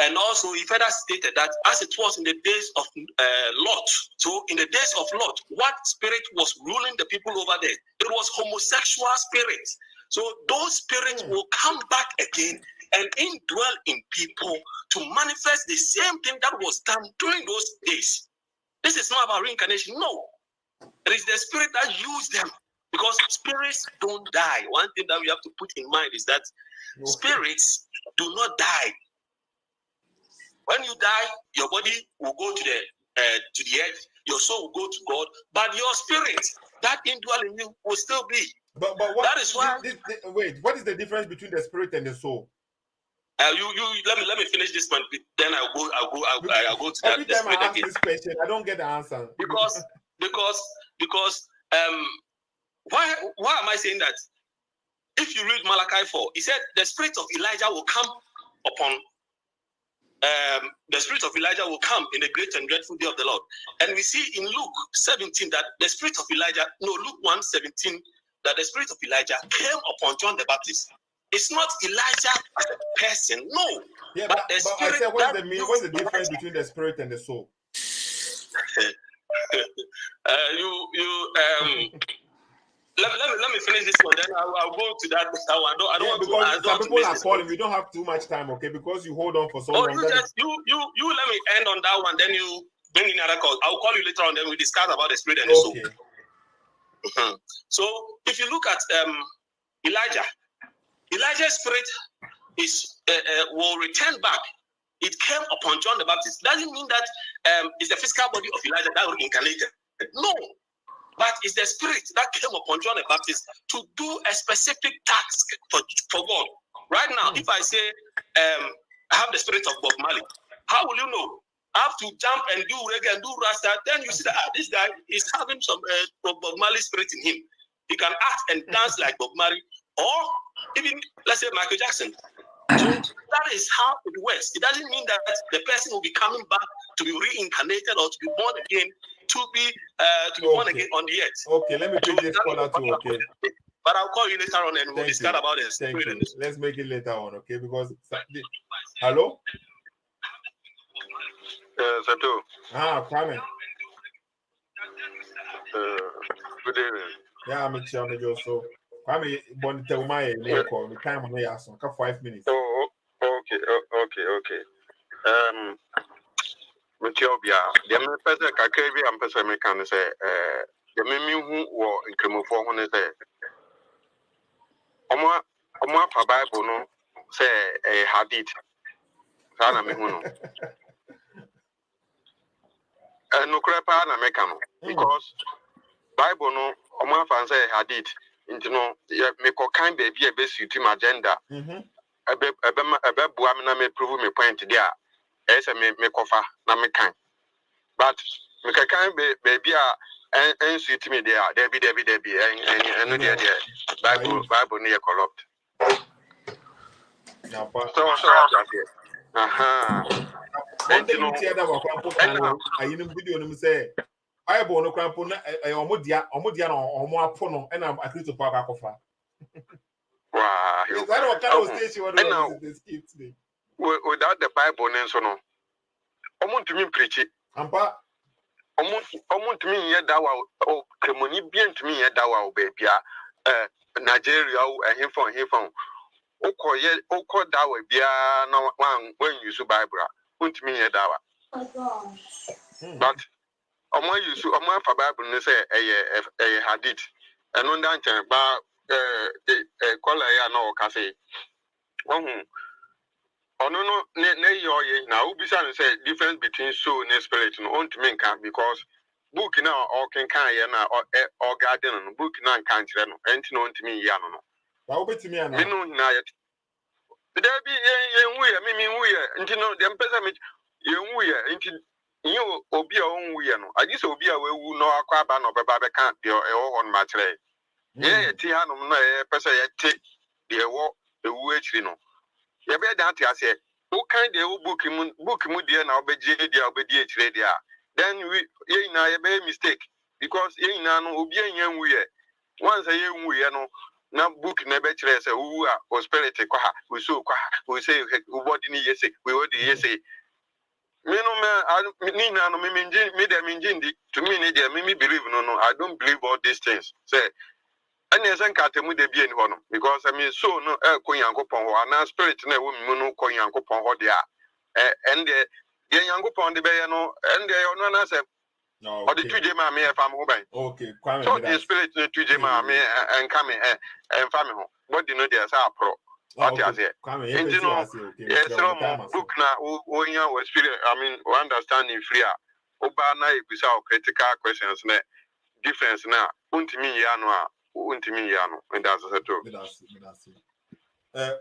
J: And also, he further stated that as it was in the days of Lot, so in the days of Lot, what spirit was ruling the people over there? It was homosexual spirits. So those spirits will come back again and indwell in people to manifest the same thing that was done during those days. This is not about reincarnation. No. It is the spirit that used them. Because spirits don't die. One thing that we have to put in mind is that spirits do not die. When you die, your body will go to the earth, your soul will go to God, but your spirit that indwell in you will still be.
B: But what, that is why. Wait, what is the difference between the spirit and the soul?
J: Let me finish this one. Then I'll go to that.
B: Every time I ask this question, I don't get the answer.
J: Because why am I saying that? If you read Malachi 4, he said the spirit of Elijah will come upon. The spirit of Elijah will come in the great and dreadful day of the Lord. And we see in Luke 17 that the spirit of Elijah, Luke 1:17, that the spirit of Elijah came upon John the Baptist. It's not Elijah as a person, no.
B: Yeah, but the spirit. I said, what's the difference between the spirit and the soul?
J: Let me finish this one, then I'll go to that. I don't want to.
B: Some people are calling. We don't have too much time, okay? Because you hold on for so long.
J: You let me end on that one. Then you bring in another call. I'll call you later on. Then we discuss about the spirit and the soul. So if you look at Elijah's spirit will return back. It came upon John the Baptist. Doesn't mean that it's the physical body of Elijah that reincarnated. No. But it's the spirit that came upon John the Baptist to do a specific task for God. Right now, if I say I have the spirit of Bob Marley, how will you know? I have to jump and do reggae and do rasta. Then you see that this guy is having some Bob Marley spirit in him. He can act and dance like Bob Marley, or even let's say Michael Jackson. So that is how it works. It doesn't mean that the person will be coming back to be reincarnated or to be born again to be born again on the earth.
B: Okay, let me take this caller too. Okay.
J: But I'll call you later on and we'll discuss about this.
B: Thank you. Let's make it later on, okay? Because hello?
L: Sethoo.
B: Kwame.
L: Good evening.
B: Yeah, I'm a so Kwame, bonde tell my call. The time on here, so 5 minutes.
L: Oh, okay. Metiobia. The me person kakrebi am person me kan say the me hu wo nkemofo ho ne say omo afa Bible no say hadith. Sa na me hu no. No krepa na me kan no because Bible no omo afa say hadith. Into no me ko kan baby e be suit my agenda. Ebe bua me na me prove me point there. Ese me kofa na me kan. But me kan baby a suit me there. Debbie and no there. Bible near corrupt. So
B: one thing you tell that I video no say Bible no crampo na omodia no omo apono and I'm agree to park akofa.
L: Wow.
B: Is that what kind of station what this kid today?
L: Without the Bible nenso no. Omo ntumi preach it.
B: Ampa
L: omo ntumi ye dawa o kremoni bi ntumi ye dawa o bebia Nigeria o ehifon okọ dawa bia na when use Bible ntumi ye dawa. But omo use omo afa Bible ne say eye hadith eno ndan chen ba kola ya na o ka say ohun ono no ne yo ye na ubisa no say difference between soul and spirit no on to me kan because book na o kan ye na o garden no book na kan kire no enti no on to me ya no
B: ba obetimi ana
L: me no na ye there be ye nwu ye me nwu ye enti no dem pesa me ye nwu ye enti you obi a onwu ye no agise obi a wewu no akwa aba no beba be kan de e wo hon ma kire ye ti hanom no ye pesa ye ti de wo ewu akiri no ye be dan ti ase who kind of book mu dia na obeji dia obedi akire dia then we ye na ye be mistake because ye na no obi anya nwu ye once ye nwu ye no na book na be kire say wu a o spirit kwa ha we so kwa we say we body ni yese we body yese me no me ni na no me dem injindi to me ni dia me believe no I don't believe all these things say and yes and katemu de bi en ho no because I mean so no ko yankopon ho ana spirit na wo mi no ko yankopon ho dia and the yankopon de be no and the no na say no or the tuje ma me fam ho ban
B: okay kwame
L: so the spirit no tuje ma me en ka me en fam ho what do you know there say apro what you say and you know yes no book na wo nya wo spirit I mean we understanding free oba na ebisa critical questions na difference na untimi ya no a untimi ya no and that's Sethoo.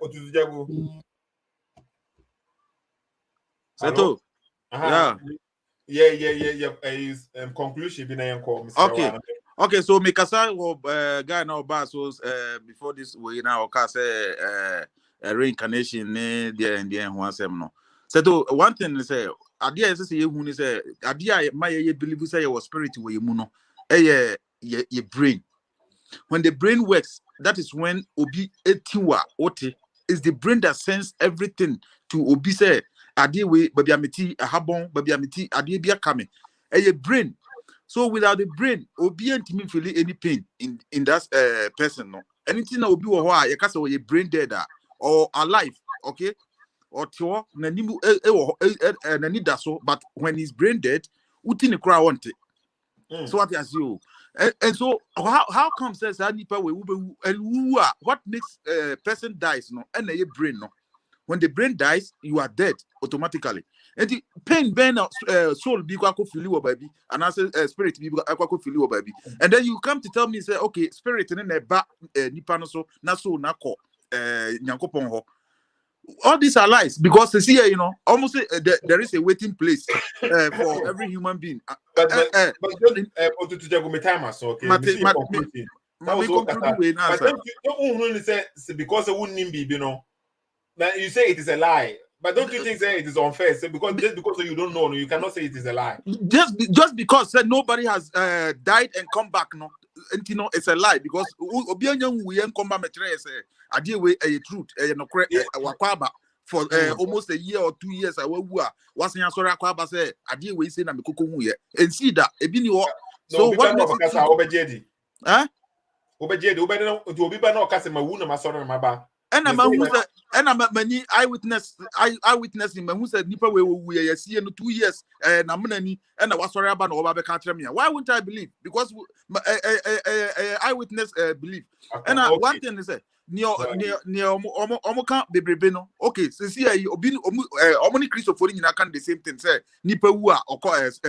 B: Otuzujagu
M: Sethoo.
B: Yeah. Conclusion bi na yanko.
M: Okay, so me kasa guy now so before this way now okay say reincarnation ne there and there one sem no. Sethoo, one thing is say idea is say you hu ni say idea my ye believe say your spirit we mu no your brain. When the brain works, that is when obi etiwa ote is the brain that sends everything to obi say ade we baby ameti ahabon baby ameti ade bia kame a brain. So without the brain obi ntimi feel any pain in that person no anything obi wo ho a ye kasa we brain dead or alive, okay, or to nanimu nani daso, but when he's brain dead uti ne kra want it. So what you you and so how come says that nipa we what makes person dies no and a brain no when the brain dies, you are dead automatically. And the pain burn soul be quite feel you baby, and I say spirit be quite feel you baby. And then you come to tell me say okay, spirit in the back nipa no so na soul na ko nyankopon ho. All these are lies because you see, you know, almost there is a waiting place for every human being.
B: Because it wouldn't be, you know. Now you say it is a lie, but don't you think say it is unfair? So because just because you don't know, you cannot say it is a lie.
M: Just because nobody has died and come back, no, and you know it's a lie because we come back I deal with a truth, for almost a year or 2 years. I was in sorry say I deal with saying I'm and see that so what makes it huh? And I'm many eyewitness in who said Nipa we see in 2 years and I'm and I was sorry about over country. Why wouldn't I believe? Because eyewitness believe. And one thing is that okay, so see omoni Christopher in the same thing say Nipa or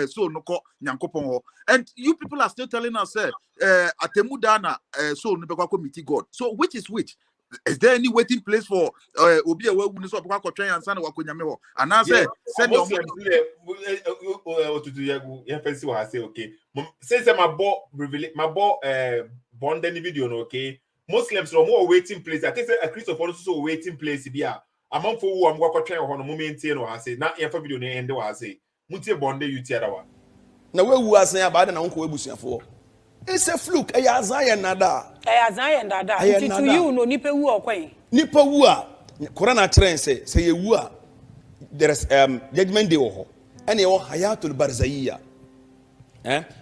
M: so no call Nyankopon. And you people are still telling us atemudana so Nipa committee God. So which is which? Is there any waiting place for Obi a who so kwa try and sana wakonyame and I say send your
B: okay. Since my bonde video no okay. Muslims are more waiting place. I think a Christopher also waiting place here. Among for who I'm going to try on maintain or I say not your video end or I say Munti bonde you tell one.
F: Now where we are saying about an uncle Ebusia for. It's a fluke. A Zion nada.
E: A Zion nada. To you no nipe wu okwen.
F: Nipa wu a Quran train say ye wu a there is judgment day ho. Any o hayatul barzaiya.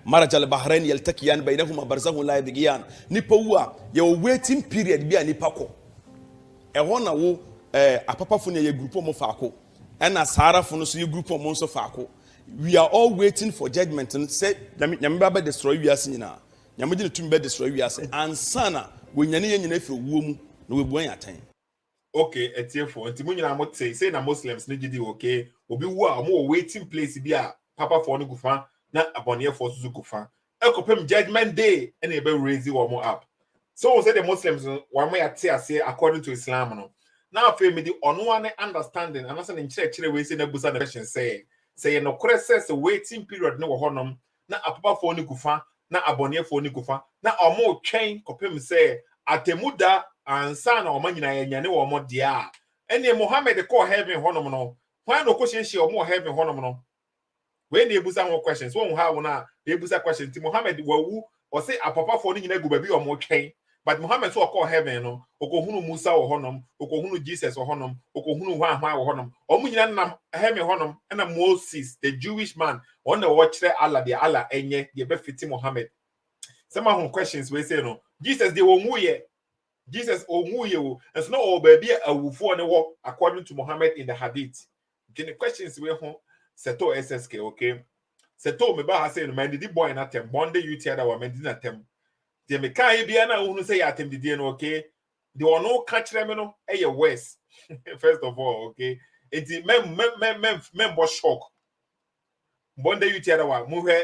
F: Maraj al bahrain yaltakiyan bainahuma barzahun la yabghiyan. Nipa wu a ye waiting period bi a nipa ko. E ho na wo apapa fu na ye group mo faako. And na sara fu no so ye group mo so faako. We are all waiting for judgment and say nyame ba destroy we as nyina. Nyame de tum be destroy we as ansana we nyane ye nyina fi wo mu na we buan atan.
B: Okay, etiefo nti mu nyina mo say na Muslims ne gidi okay obi wu a mo waiting place bi a papa for no gufa na abonye for so gufa ekopem judgment day and e be raise wo mo up. So we say the Muslims one way ate ase according to Islam no. Now for me the onone understanding and also in church we say na busa the question say no says a waiting period no honom na apapa for ni gufa na abonye for ni gufa na omo twen kopem say atemuda ansa na omo nyina yanyane wo mo dia ene Muhammad call heaven honom no why no question she omo heaven honom no when they busa one questions one how na they busa questions ti Muhammad wawu or say apapa for ni nyina gu baby omo twen. But Muhammad so call heaven no okohunu Musa wo honom okohunu Jesus wo honom okohunu hwan wo honom omu nyina nam heaven honom na Moses the Jewish man on the watch Allah the Allah enye the be fiti Muhammad some of questions we say no Jesus they won wuye Jesus onwuye wo and so no all baby awufo ne wo according to Muhammad in the hadith the questions we ho Sethoo SSK okay Sethoo me ba ha say no man did boy na tem bonde you tell that woman did na tem the mekai bia na unu say atem didie no okay the one no catch them no e worse first of all okay it mem bo shock bonde you tell that mu he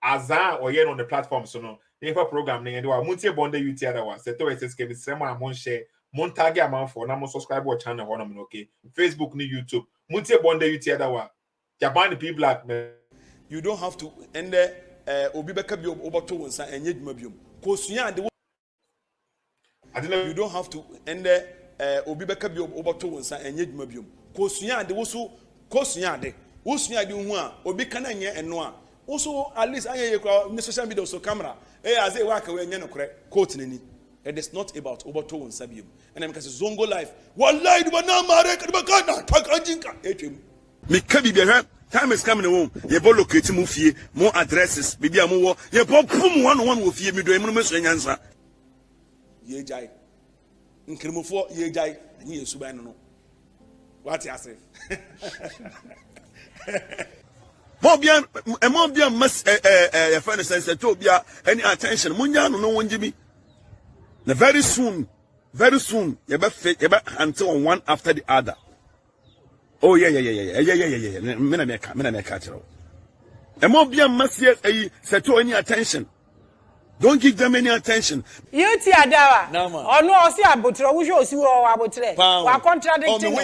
B: azan or yen on the platform so no the program ne wa mu tie bonde you tell that Sethoo SSK be sema amon share mon tag amount for na mo subscribe to channel ho no okay Facebook ni YouTube mu tie bonde you tell that Japan people black man
F: you don't have to and obi beka bi oboto wonsa enye dwuma biom kosuya de you don't have to and obi beka bi oboto wonsa enye dwuma biom kosuya de woso kosuya de wosuya de hu a obi kana nye eno a woso at least anya ye kwa ni social media so camera as e waka we enye no kore quote nani it is not about oboto wonsa biom and because zongo life wallahi do na mare ka do ka na takanjinka etwem me ka bi be time is coming home. You both locate mu fie, more addresses. Maybe I'm more. You both pum one with fie. Me do emu no answer. Ye jai. Nkrimofo ye jai. Ni yesu ba no. What you say? Mo bia mas your friend says to bia any attention. Munya no wonji bi. Na very soon you be fit, you be until one after the other. Oh yeah. Me na make chiro. E mo bia masie Sethoo any attention. Don't give them any attention.
E: You ti adawa. Ono osi abotire wo hwe osi wo abotire. Wa contradicting.